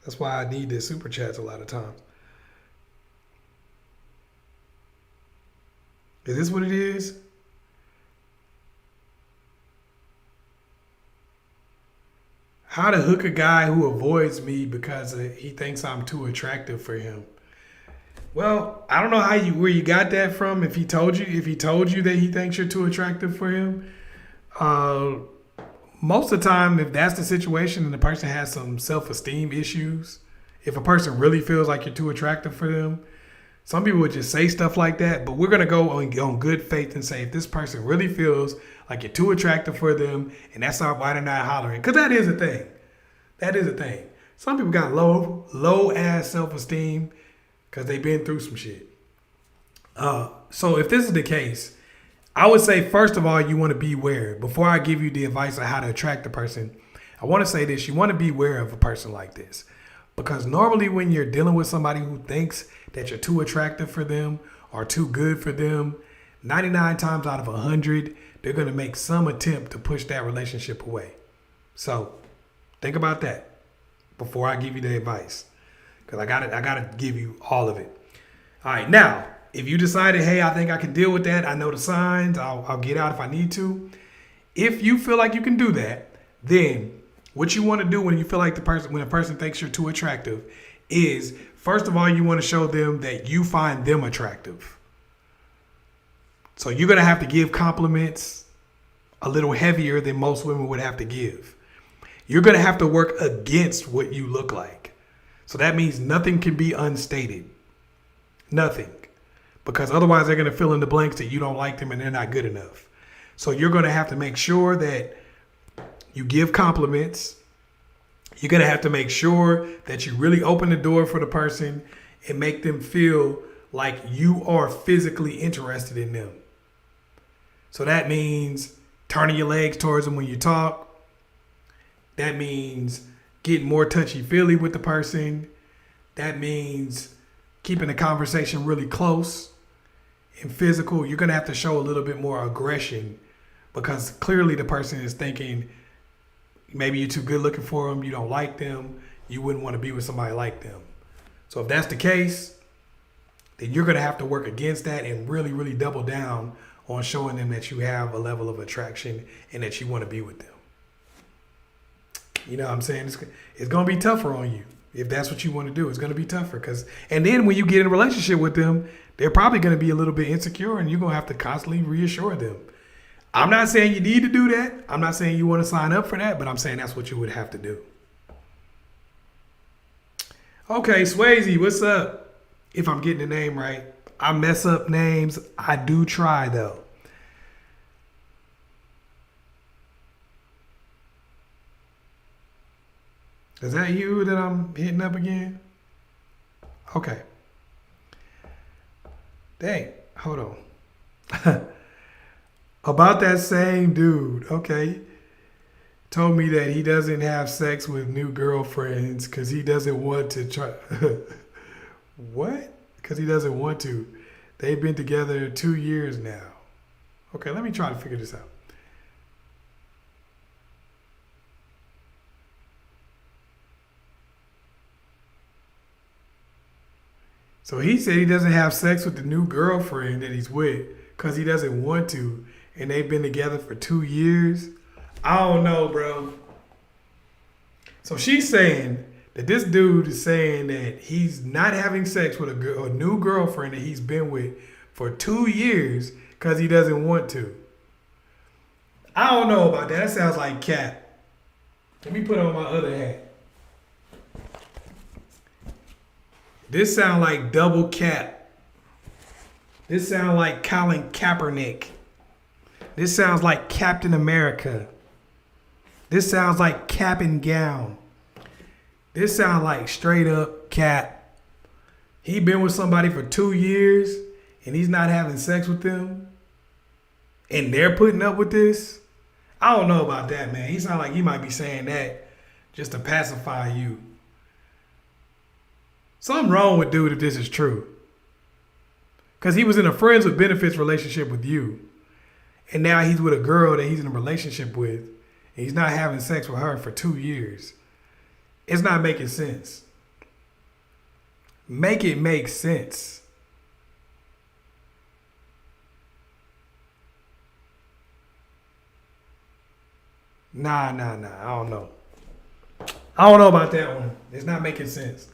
That's why I need the super chats a lot of times. Is this what it is? How to hook a guy who avoids me because he thinks I'm too attractive for him. Well, I don't know where you got that from. If he told you that he thinks you're too attractive for him, most of the time, if that's the situation and the person has some self-esteem issues, if a person really feels like you're too attractive for them, some people would just say stuff like that. But we're gonna go on good faith and say if this person really feels like you're too attractive for them, and that's why they're not hollering, because that is a thing. That is a thing. Some people got low ass self-esteem because they've been through some shit. So if this is the case, I would say, first of all, you want to beware. Before I give you the advice on how to attract the person, I want to say this. You want to beware of a person like this. Because normally when you're dealing with somebody who thinks that you're too attractive for them or too good for them, 99 times out of 100, they're going to make some attempt to push that relationship away. So think about that before I give you the advice. Because I gotta give you all of it. All right, now, if you decided, hey, I think I can deal with that, I know the signs, I'll get out if I need to. If you feel like you can do that, then what you want to do when you feel like when a person thinks you're too attractive is, first of all, you want to show them that you find them attractive. So you're gonna have to give compliments a little heavier than most women would have to give. You're gonna have to work against what you look like. So that means nothing can be unstated. Nothing. Because otherwise they're going to fill in the blanks that you don't like them and they're not good enough. So you're going to have to make sure that you give compliments. You're going to have to make sure that you really open the door for the person and make them feel like you are physically interested in them. So that means turning your legs towards them when you talk. That means getting more touchy-feely with the person. That means keeping the conversation really close and physical. You're going to have to show a little bit more aggression because clearly the person is thinking maybe you're too good looking for them, you don't like them, you wouldn't want to be with somebody like them. So if that's the case, then you're going to have to work against that and really, really double down on showing them that you have a level of attraction and that you want to be with them. You know what I'm saying? It's going to be tougher on you. If that's what you want to do, it's going to be tougher. And then when you get in a relationship with them, they're probably going to be a little bit insecure and you're going to have to constantly reassure them. I'm not saying you need to do that. I'm not saying you want to sign up for that, but I'm saying that's what you would have to do. Okay, Swayze, what's up? If I'm getting the name right. I mess up names. I do try, though. Is that you that I'm hitting up again? Okay. Dang, hold on. About that same dude, okay. Told me that he doesn't have sex with new girlfriends because he doesn't want to try. What? because he doesn't want to. They've been together 2 years now. Okay, let me try to figure this out. So he said he doesn't have sex with the new girlfriend that he's with because he doesn't want to. And they've been together for 2 years. I don't know, bro. So she's saying that this dude is saying that he's not having sex with a new girlfriend that he's been with for 2 years because he doesn't want to. I don't know about that. That sounds like cap. Let me put on my other hat. This sound like double cap. This sound like Colin Kaepernick. This sounds like Captain America. This sounds like cap and gown. This sounds like straight up cap. He been with somebody for 2 years and he's not having sex with them. And they're putting up with this. I don't know about that, man. He sound like he might be saying that just to pacify you. Something wrong with dude if this is true. Because he was in a friends with benefits relationship with you. And now he's with a girl that he's in a relationship with. And he's not having sex with her for 2 years. It's not making sense. Make it make sense. Nah. I don't know. I don't know about that one. It's not making sense.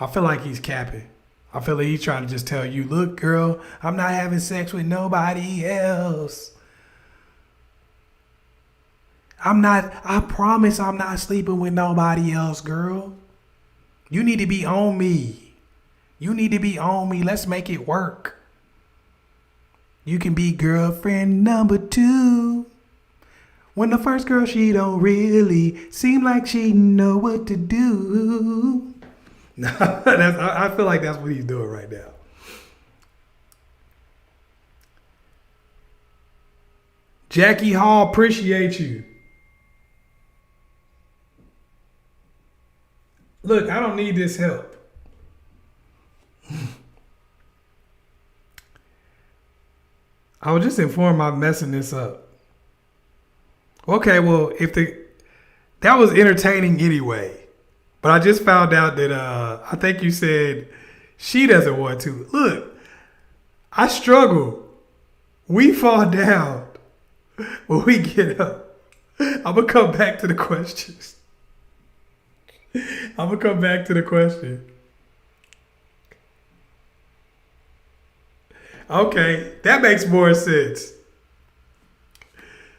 I feel like he's capping. I feel like he's trying to just tell you, look, girl, I'm not having sex with nobody else. I promise I'm not sleeping with nobody else, girl. You need to be on me. You need to be on me. Let's make it work. You can be girlfriend number 2. When the first girl, she don't really seem like she know what to do. No, I feel like that's what he's doing right now. Jackie Hall, appreciate you. Look, I don't need this help. I was just informed I'm messing this up. Okay, well, that was entertaining anyway. But I just found out that I think you said she doesn't want to. Look, I struggle. We fall down, but we get up. I'm going to come back to the questions. Okay, that makes more sense.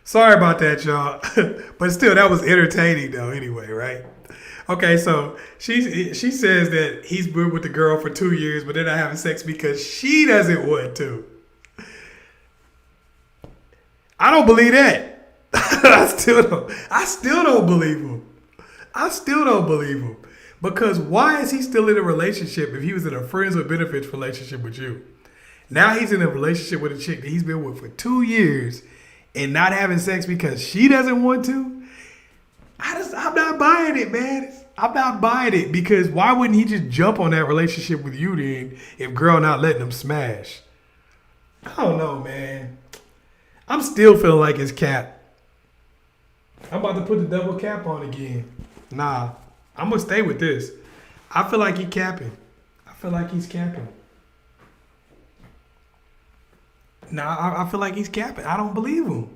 Sorry about that, y'all. But still, that was entertaining though anyway, right? Okay, so she says that he's been with the girl for 2 years, but they're not having sex because she doesn't want to. I don't believe that. I still don't believe him. Because why is he still in a relationship if he was in a friends with benefits relationship with you? Now he's in a relationship with a chick that he's been with for 2 years and not having sex because she doesn't want to? I'm not buying it, man. I'm not buying it because why wouldn't he just jump on that relationship with you then if girl not letting him smash? I don't know, man. I'm still feeling like it's cap. I'm about to put the double cap on again. Nah, I'm going to stay with this. I feel like he's capping. Nah, I feel like he's capping. I don't believe him.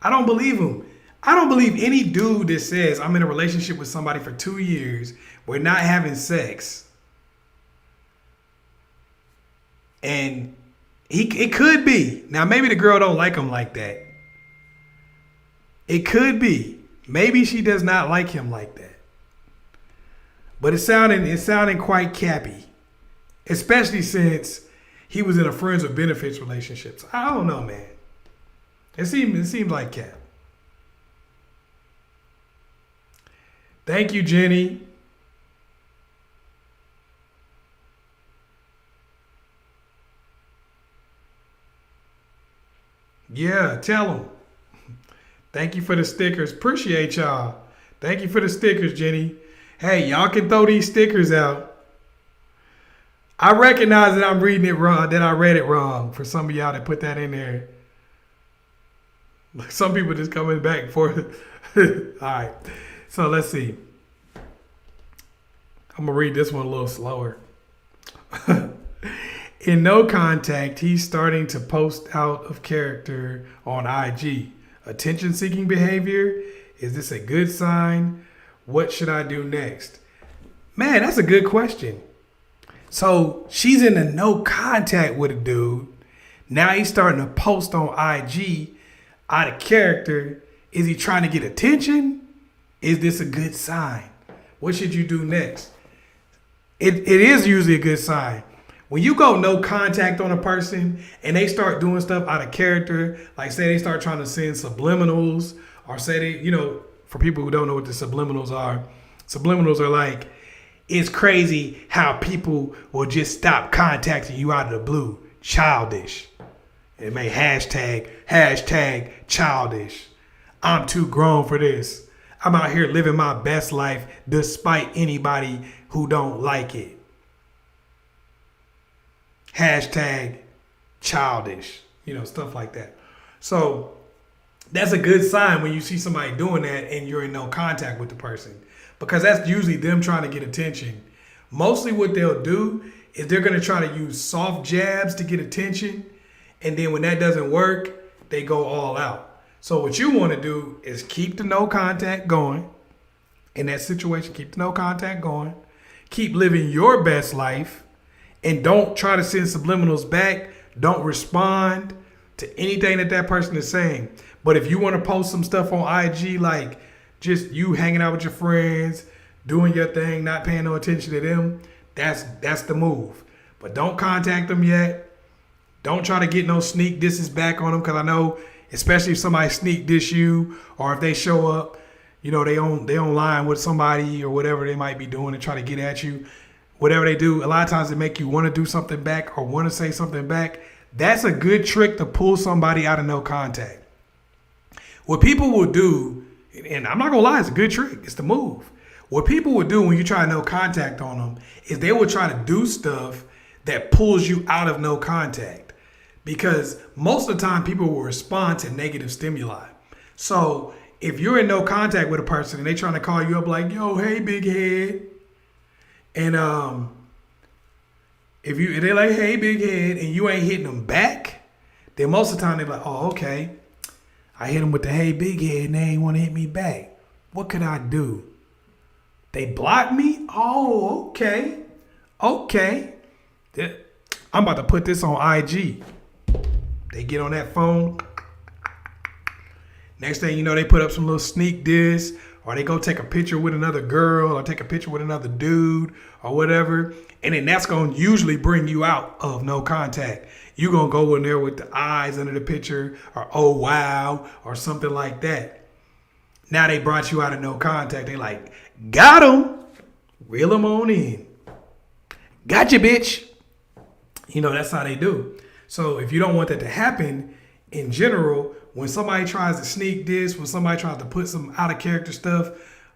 I don't believe any dude that says I'm in a relationship with somebody for 2 years, we're not having sex. And it could be. Now maybe the girl don't like him like that. It could be. Maybe she does not like him like that. But it's sounding quite cappy. Especially since he was in a friends with benefits relationship. So I don't know, man. It seems like cap. Thank you, Jenny. Yeah, tell them. Thank you for the stickers. Appreciate y'all. Thank you for the stickers, Jenny. Hey, y'all can throw these stickers out. I recognize that I'm reading it wrong, that I read it wrong for some of y'all that put that in there. Like some people just coming back for it. All right. So let's see. I'm going to read this one a little slower. In No Contact, he's starting to post out of character on IG. Attention-seeking behavior? Is this a good sign? What should I do next? Man, that's a good question. So she's in a no contact with a dude. Now he's starting to post on IG out of character. Is he trying to get attention? Is this a good sign? What should you do next? It is usually a good sign. When you go no contact on a person and they start doing stuff out of character, like say they start trying to send subliminals, or say they, for people who don't know what the subliminals are like, it's crazy how people will just stop contacting you out of the blue. Childish. It may hashtag childish. I'm too grown for this. I'm out here living my best life despite anybody who don't like it. Hashtag childish, stuff like that. So that's a good sign when you see somebody doing that and you're in no contact with the person, because that's usually them trying to get attention. Mostly what they'll do is they're going to try to use soft jabs to get attention. And then when that doesn't work, they go all out. So what you want to do is keep the no contact going. In that situation, keep the no contact going. Keep living your best life. And don't try to send subliminals back. Don't respond to anything that person is saying. But if you want to post some stuff on IG, like just you hanging out with your friends, doing your thing, not paying no attention to them, that's the move. But don't contact them yet. Don't try to get no sneak disses back on them, because I know, especially if somebody sneak diss you, or if they show up, they online with somebody or whatever they might be doing and try to get at you. Whatever they do, a lot of times they make you want to do something back or want to say something back. That's a good trick to pull somebody out of no contact. What people will do, and I'm not going to lie, it's a good trick. It's the move. What people will do when you try no contact on them is they will try to do stuff that pulls you out of no contact. Because most of the time people will respond to negative stimuli. So if you're in no contact with a person and they trying to call you up like, yo, hey, big head. And if they're like, hey, big head, and you ain't hitting them back, then most of the time they're like, oh, okay. I hit them with the hey, big head, and they ain't want to hit me back. What could I do? They block me? Oh, okay. Okay. I'm about to put this on IG. They get on that phone. Next thing you know, they put up some little sneak diss, or they go take a picture with another girl, or take a picture with another dude, or whatever. And then that's going to usually bring you out of no contact. You're going to go in there with the eyes under the picture, or oh, wow, or something like that. Now they brought you out of no contact. They like, got him. Reel him on in. Gotcha, bitch. That's how they do. So if you don't want that to happen, in general, when somebody tries to sneak this, when somebody tries to put some out of character stuff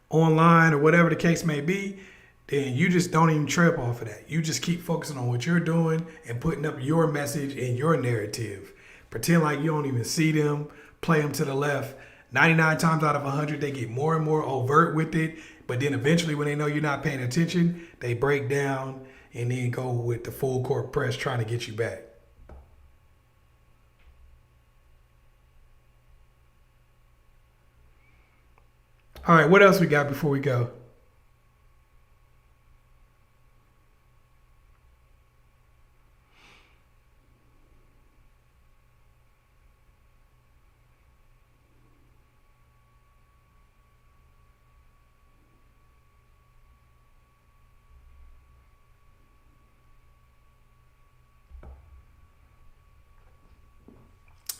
online or whatever the case may be, then you just don't even trip off of that. You just keep focusing on what you're doing and putting up your message and your narrative. Pretend like you don't even see them, play them to the left. 99 times out of 100, they get more and more overt with it. But then eventually when they know you're not paying attention, they break down and then go with the full court press trying to get you back. All right, what else we got before we go?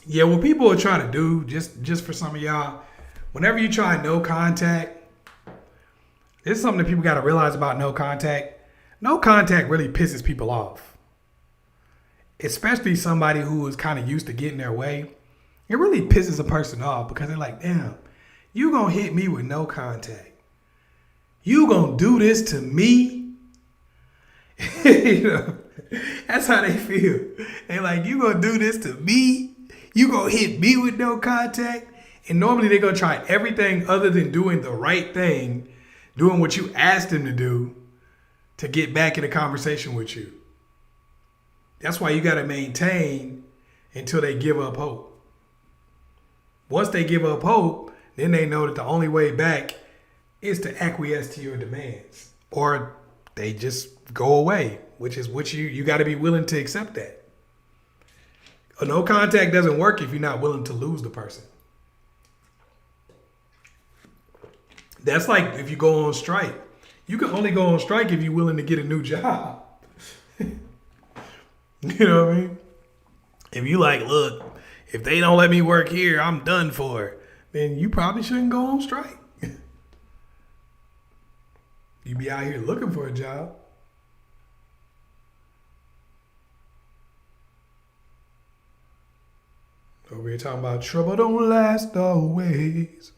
Yeah, what people are trying to do, just for some of y'all, whenever you try no contact, this is something that people got to realize about no contact. No contact really pisses people off, especially somebody who is kind of used to getting their way. It really pisses a person off because they're like, damn, you going to hit me with no contact. You going to do this to me? That's how they feel. They like, you gonna do this to me? You gonna hit me with no contact? And normally they're gonna try everything other than doing the right thing, doing what you asked them to do to get back in a conversation with you. That's why you gotta maintain until they give up hope. Once they give up hope, then they know that the only way back is to acquiesce to your demands. Or they just go away, which is what you got to be willing to accept that. A no contact doesn't work if you're not willing to lose the person. That's like if you go on strike. You can only go on strike if you're willing to get a new job. You know what I mean? If you like, look, if they don't let me work here, I'm done for. Then you probably shouldn't go on strike. You be out here looking for a job. Over here talking about trouble don't last always.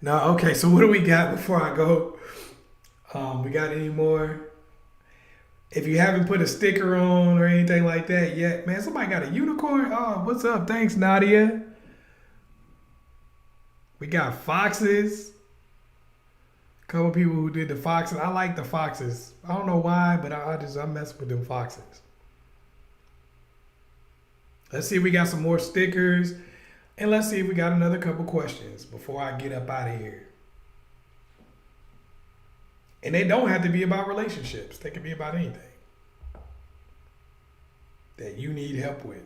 Now, okay, so what do we got before I go? We got any more? If you haven't put a sticker on or anything like that yet, man, somebody got a unicorn? Oh, what's up? Thanks, Nadia. We got foxes. A couple people who did the foxes. I like the foxes. I don't know why, but I mess with them foxes. Let's see if we got some more stickers. And let's see if we got another couple questions before I get up out of here. And they don't have to be about relationships. They can be about anything that you need help with.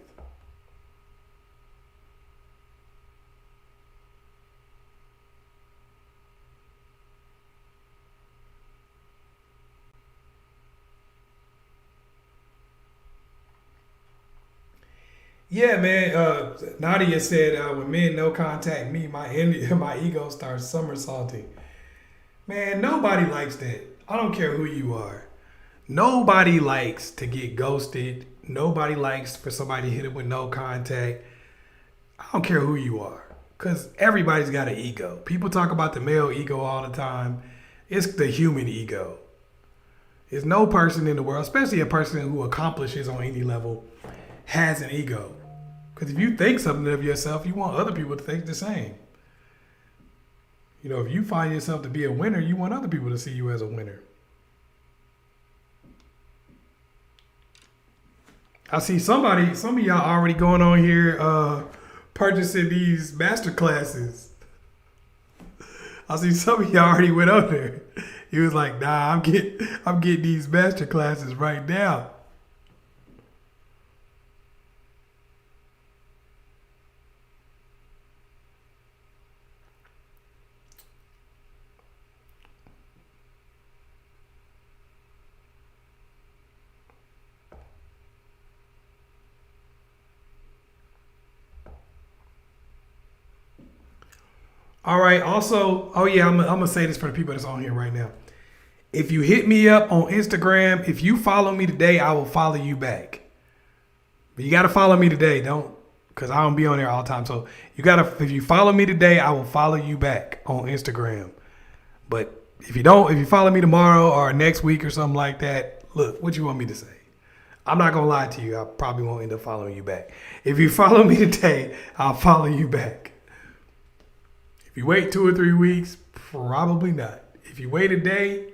Yeah, man. Nadia said, when men no contact me, my ego starts somersaulting. Man, nobody likes that. I don't care who you are. Nobody likes to get ghosted. Nobody likes for somebody to hit them with no contact. I don't care who you are. Because everybody's got an ego. People talk about the male ego all the time. It's the human ego. There's no person in the world, especially a person who accomplishes on any level, has an ego. Because if you think something of yourself, you want other people to think the same. You know, if you find yourself to be a winner, you want other people to see you as a winner. I see some of y'all already going on here purchasing these master classes. I see some of y'all already went up there. He was like, nah, I'm getting these master classes right now. All right. Also, oh yeah, I'm gonna say this for the people that's on here right now. If you hit me up on Instagram, if you follow me today, I will follow you back. But you gotta follow me today, because I don't be on there all the time. So if you follow me today, I will follow you back on Instagram. But if you follow me tomorrow or next week or something like that, look, what you want me to say? I'm not gonna lie to you. I probably won't end up following you back. If you follow me today, I'll follow you back. If you wait 2 or 3 weeks, probably not. If you wait a day,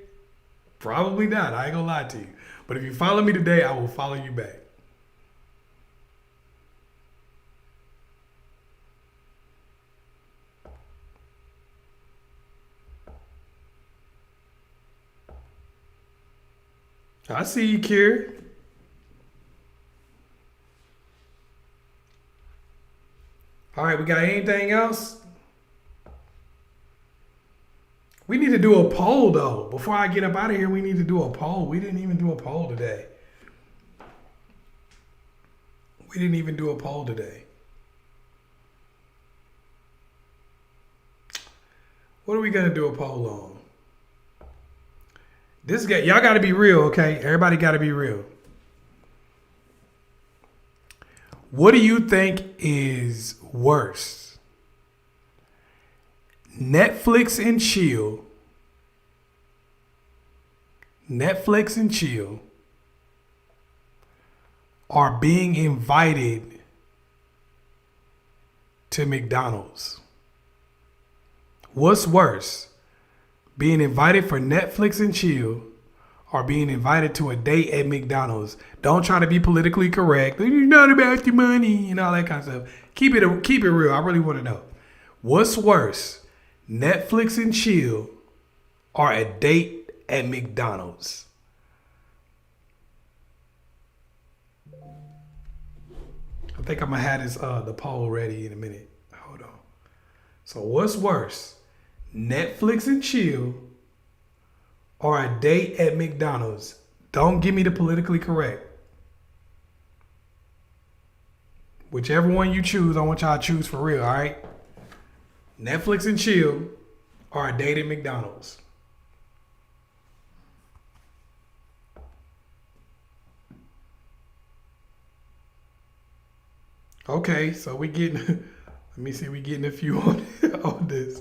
probably not. I ain't gonna lie to you. But if you follow me today, I will follow you back. I see you, Kier. All right, we got anything else? We need to do a poll, though. Before I get up out of here, we need to do a poll. We didn't even do a poll today. What are we going to do a poll on? This guy, y'all got to be real, okay? Everybody got to be real. What do you think is worse? Netflix and chill, or being invited to McDonald's? What's worse? Being invited for Netflix and chill or being invited to a date at McDonald's? Don't try to be politically correct. It's not about the money and all that kind of stuff. Keep it real. I really want to know. What's worse? Netflix and chill or a date at McDonald's? I think I'm gonna have this the poll ready in a minute. Hold on. So what's worse? Netflix and chill or a date at McDonald's? Don't give me the politically correct. Whichever one you choose, I want y'all to choose for real, all right? Netflix and chill or a date at McDonald's? Okay, so we getting, let me see, we getting a few on this.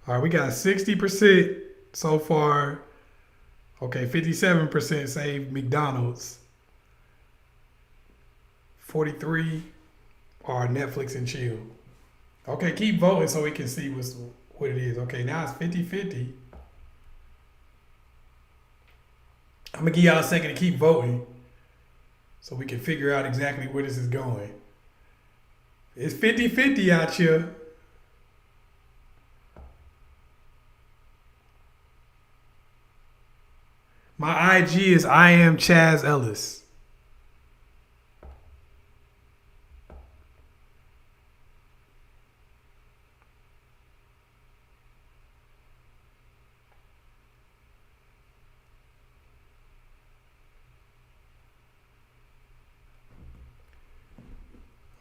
All right, we got 60% so far. Okay, 57% say McDonald's. 43 are Netflix and chill. Okay, keep voting so we can see what it is. Okay, now it's 50-50. I'm going to give y'all a second to keep voting so we can figure out exactly where this is going. It's 50-50 out here. My IG is I am AskChazzEllis.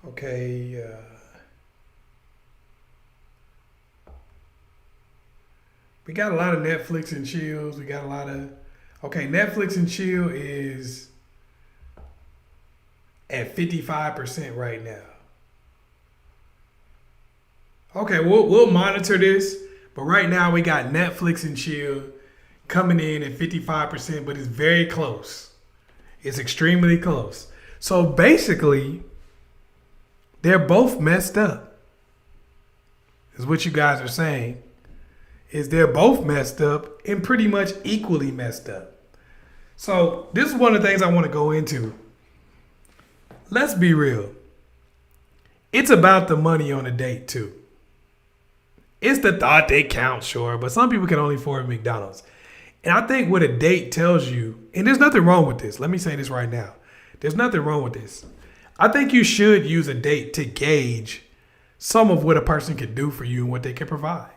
Okay. We got a lot of Netflix and chills. We got a lot of... Okay, Netflix and chill is at 55% right now. Okay, we'll monitor this, but right now we got Netflix and chill coming in at 55%, but it's very close. It's extremely close. So basically, they're both messed up. Is what you guys are saying. Is they're both messed up and pretty much equally messed up. So this is one of the things I want to go into. Let's be real. It's about the money on a date too. It's the thought that counts, sure, but some people can only afford McDonald's. And I think what a date tells you, and there's nothing wrong with this. Let me say this right now. There's nothing wrong with this. I think you should use a date to gauge some of what a person can do for you and what they can provide.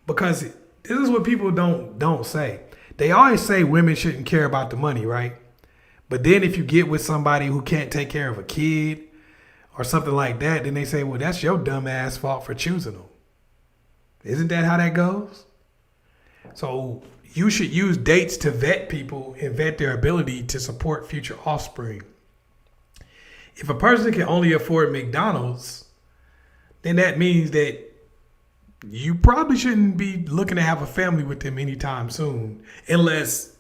Because this is what people don't say. They always say women shouldn't care about the money, right? But then if you get with somebody who can't take care of a kid or something like that, then they say, well, that's your dumb ass fault for choosing them. Isn't that how that goes? So you should use dates to vet people and vet their ability to support future offspring. If a person can only afford McDonald's, then that means that you probably shouldn't be looking to have a family with them anytime soon, unless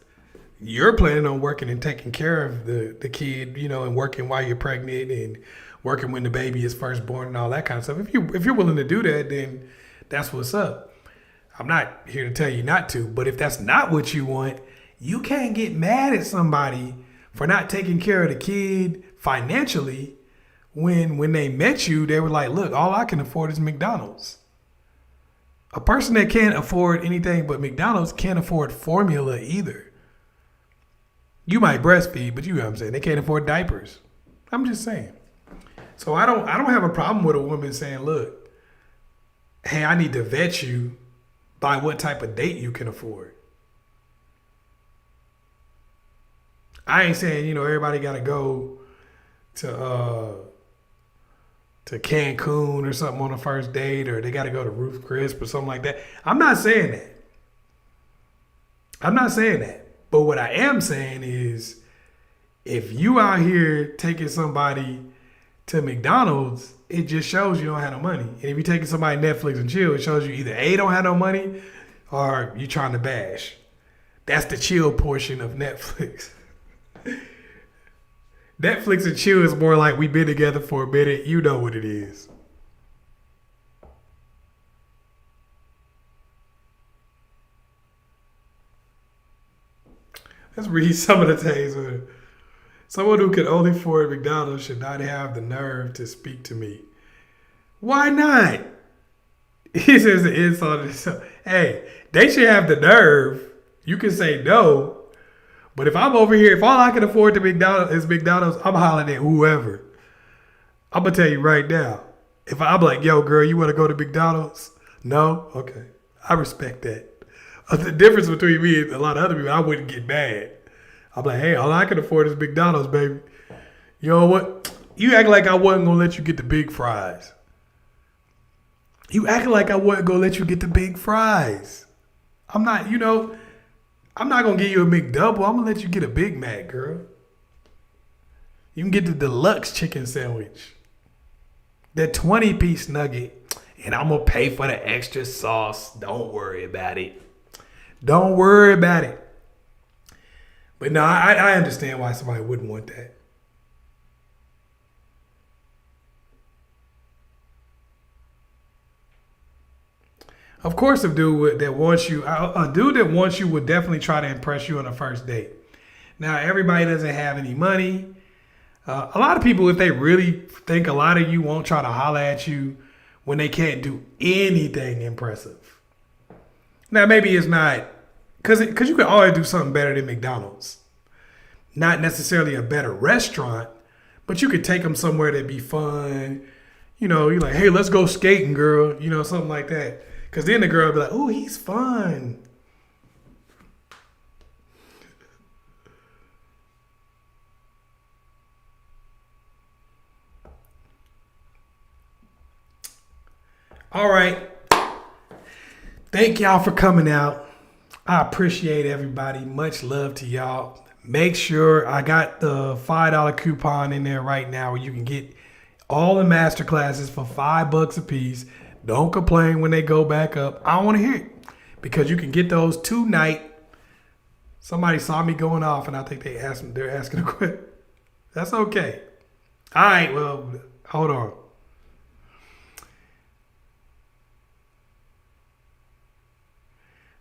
you're planning on working and taking care of the kid, you know, and working while you're pregnant and working when the baby is first born and all that kind of stuff. If you're willing to do that, then that's what's up. I'm not here to tell you not to, but if that's not what you want, you can't get mad at somebody for not taking care of the kid financially when they met you. They were like, look, all I can afford is McDonald's. A person that can't afford anything but McDonald's can't afford formula either. You might breastfeed, but you know what I'm saying. They can't afford diapers. I'm just saying. So I don't have a problem with a woman saying, look, hey, I need to vet you by what type of date you can afford. I ain't saying, you know, everybody got to go to Cancun or something on a first date, or they got to go to Ruth Chris or something like that. I'm not saying that. But what I am saying is, if you out here taking somebody to McDonald's, it just shows you don't have no money. And if you're taking somebody Netflix and chill, it shows you either A, don't have no money, or you trying to bash. That's the chill portion of Netflix. Netflix and chill is more like we've been together for a minute. You know what it is. Let's read some of the things. Someone who can only afford McDonald's should not have the nerve to speak to me. Why not? He says the insult. Hey, they should have the nerve. You can say no. But if I'm over here, if all I can afford to McDonald's is McDonald's, I'm hollering at whoever. I'm going to tell you right now. If I'm like, yo, girl, you want to go to McDonald's? No? Okay. I respect that. The difference between me and a lot of other people, I wouldn't get mad. I'm like, hey, all I can afford is McDonald's, baby. You know what? You act like I wasn't going to let you get the big fries. You acting like I wasn't going to let you get the big fries. I'm not, I'm not going to give you a McDouble. I'm going to let you get a Big Mac, girl. You can get the deluxe chicken sandwich. That 20-piece nugget. And I'm going to pay for the extra sauce. Don't worry about it. Don't worry about it. But no, I understand why somebody wouldn't want that. Of course, a dude that wants you would definitely try to impress you on a first date. Now, everybody doesn't have any money. A lot of people, if they really think a lot of you, won't try to holler at you when they can't do anything impressive. Now, maybe it's not, because you can always do something better than McDonald's. Not necessarily a better restaurant, but you could take them somewhere that'd be fun. You're like, hey, let's go skating, girl. Something like that. Because then the girl will be like, oh, he's fun. All right. Thank y'all for coming out. I appreciate everybody. Much love to y'all. Make sure I got the $5 coupon in there right now where you can get all the master classes for $5 a piece. Don't complain when they go back up. I don't want to hear it because you can get those tonight. Somebody saw me going off and I think they're asking a question. That's okay. All right. Well, hold on.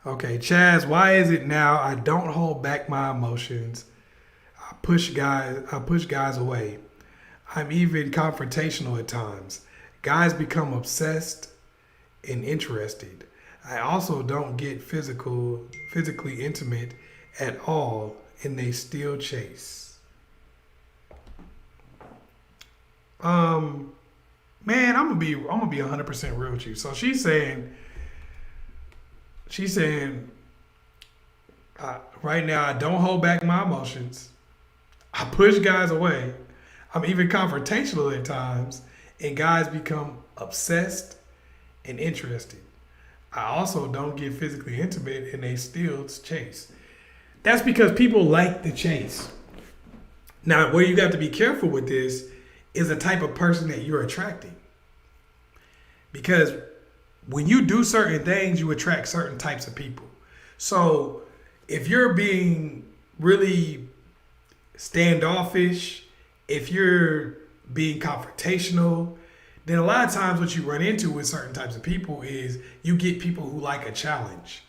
Okay, Chaz, why is it now I don't hold back my emotions? I push guys away. I'm even confrontational at times. Guys become obsessed and interested. I also don't get physically intimate at all, and they still chase. Man, I'm gonna be 100% real with you. So she's saying, right now I don't hold back my emotions. I push guys away. I'm even confrontational at times, and guys become obsessed and interested. I also don't get physically intimate, and they still chase. That's because people like the chase. Now, where you got to be careful with this is the type of person that you're attracting. Because when you do certain things, you attract certain types of people. So if you're being really standoffish, if you're being confrontational, then a lot of times what you run into with certain types of people is you get people who like a challenge.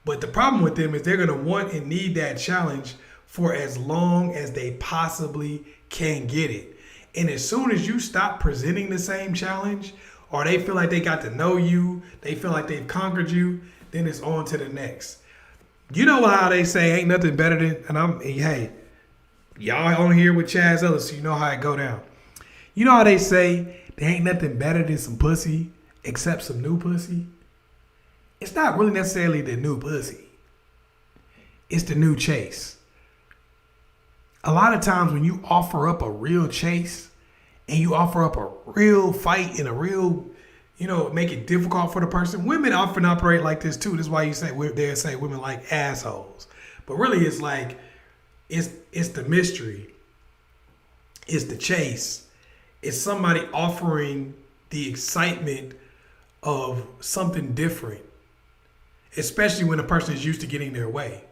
But the problem with them is they're going to want and need that challenge for as long as they possibly can get it. And as soon as you stop presenting the same challenge, or they feel like they got to know you, they feel like they've conquered you, then it's on to the next. You know how they say ain't nothing better than, hey, y'all on here with ChazzEllis, so you know how it go down. You know how they say there ain't nothing better than some pussy except some new pussy? It's not really necessarily the new pussy. It's the new chase. A lot of times when you offer up a real chase and you offer up a real fight and a real, make it difficult for the person. Women often operate like this too. This is why they say women like assholes. But really it's like, it's the mystery. It's the chase. It's somebody offering the excitement of something different. especially when a person is used to getting their way.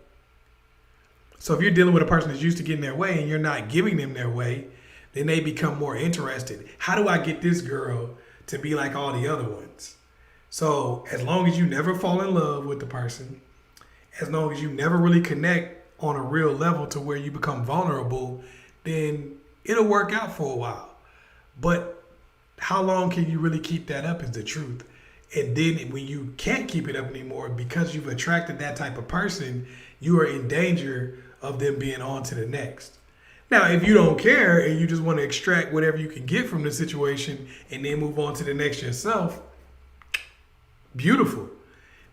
So if you're dealing with a person that's used to getting their way and you're not giving them their way, then they become more interested. How do I get this girl to be like all the other ones? So as long as you never fall in love with the person, as long as you never really connect on a real level to where you become vulnerable, then it'll work out for a while. But how long can you really keep that up is the truth. And then when you can't keep it up anymore because you've attracted that type of person, you are in danger of them being on to the next. Now, if you don't care and you just want to extract whatever you can get from the situation and then move on to the next yourself, beautiful.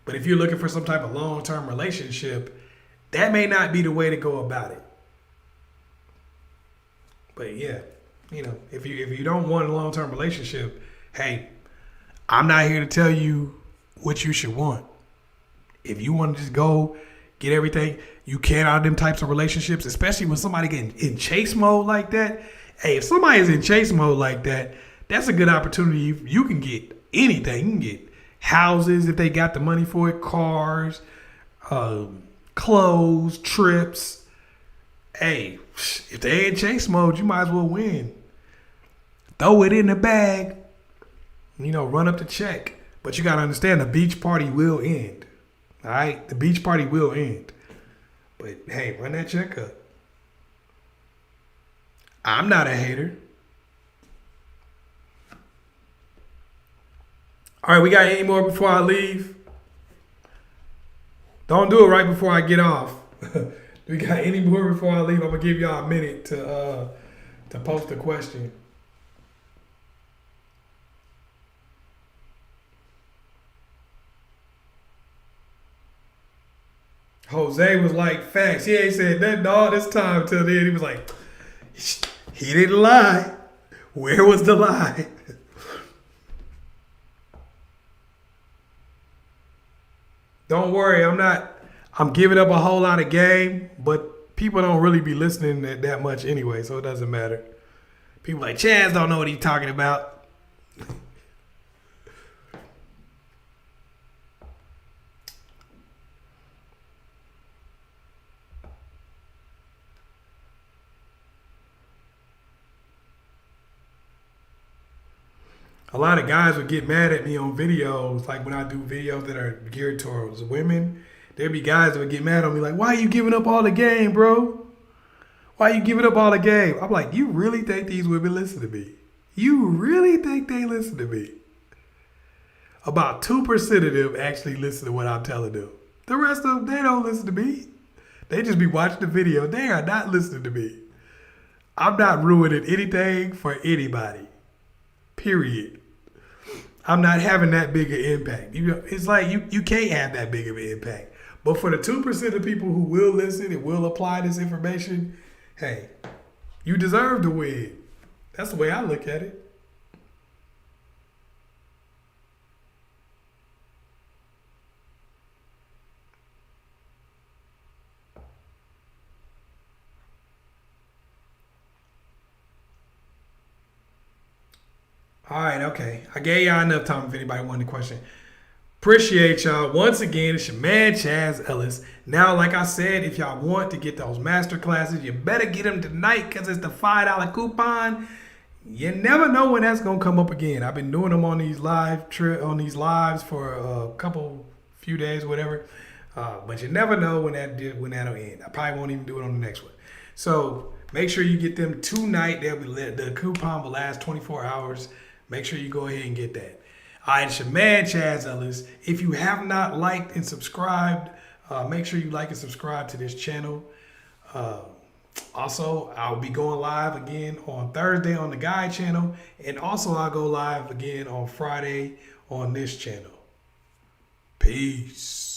But if you're looking for some type of long-term relationship, that may not be the way to go about it. But yeah, if you don't want a long-term relationship, hey, I'm not here to tell you what you should want. If you want to just go get everything you can out of them types of relationships, especially when somebody getting in chase mode like that. Hey, if somebody is in chase mode like that, that's a good opportunity. You can get anything. You can get houses if they got the money for it, cars, clothes, trips. Hey, if they in chase mode, you might as well win. Throw it in the bag. Run up the check. But you got to understand, the beach party will end. All right? The beach party will end. But hey, run that check up. I'm not a hater. All right, we got any more before I leave? Don't do it right before I get off. We got any more before I leave? I'm going to give y'all a minute to post a question. Jose was like, facts. He ain't said nothing all this time till then. He was like, he didn't lie. Where was the lie? Don't worry, I'm giving up a whole lot of game, but people don't really be listening that much anyway, so it doesn't matter. People like, Chaz don't know what he's talking about. A lot of guys would get mad at me on videos, like when I do videos that are geared towards women. There'd be guys that would get mad on me like, why are you giving up all the game, bro? Why are you giving up all the game? I'm like, you really think these women listen to me? You really think they listen to me? About 2% of them actually listen to what I'm telling them. The rest of them, they don't listen to me. They just be watching the video. They are not listening to me. I'm not ruining anything for anybody. Period. I'm not having that big an impact. It's like you can't have that big of an impact. But for the 2% of people who will listen and will apply this information, hey, you deserve to win. That's the way I look at it. All right, okay. I gave y'all enough time if anybody wanted a question. Appreciate y'all. Once again, it's your man, ChazzEllis. Now, like I said, if y'all want to get those master classes, you better get them tonight because it's the $5 coupon. You never know when that's going to come up again. I've been doing them on these lives for a few days, whatever. But you never know when that'll end. I probably won't even do it on the next one. So make sure you get them tonight. The coupon will last 24 hours. Make sure you go ahead and get that. All right, it's your man, ChazzEllis. If you have not liked and subscribed, make sure you like and subscribe to this channel. Also, I'll be going live again on Thursday on the Guy channel. And also, I'll go live again on Friday on this channel. Peace.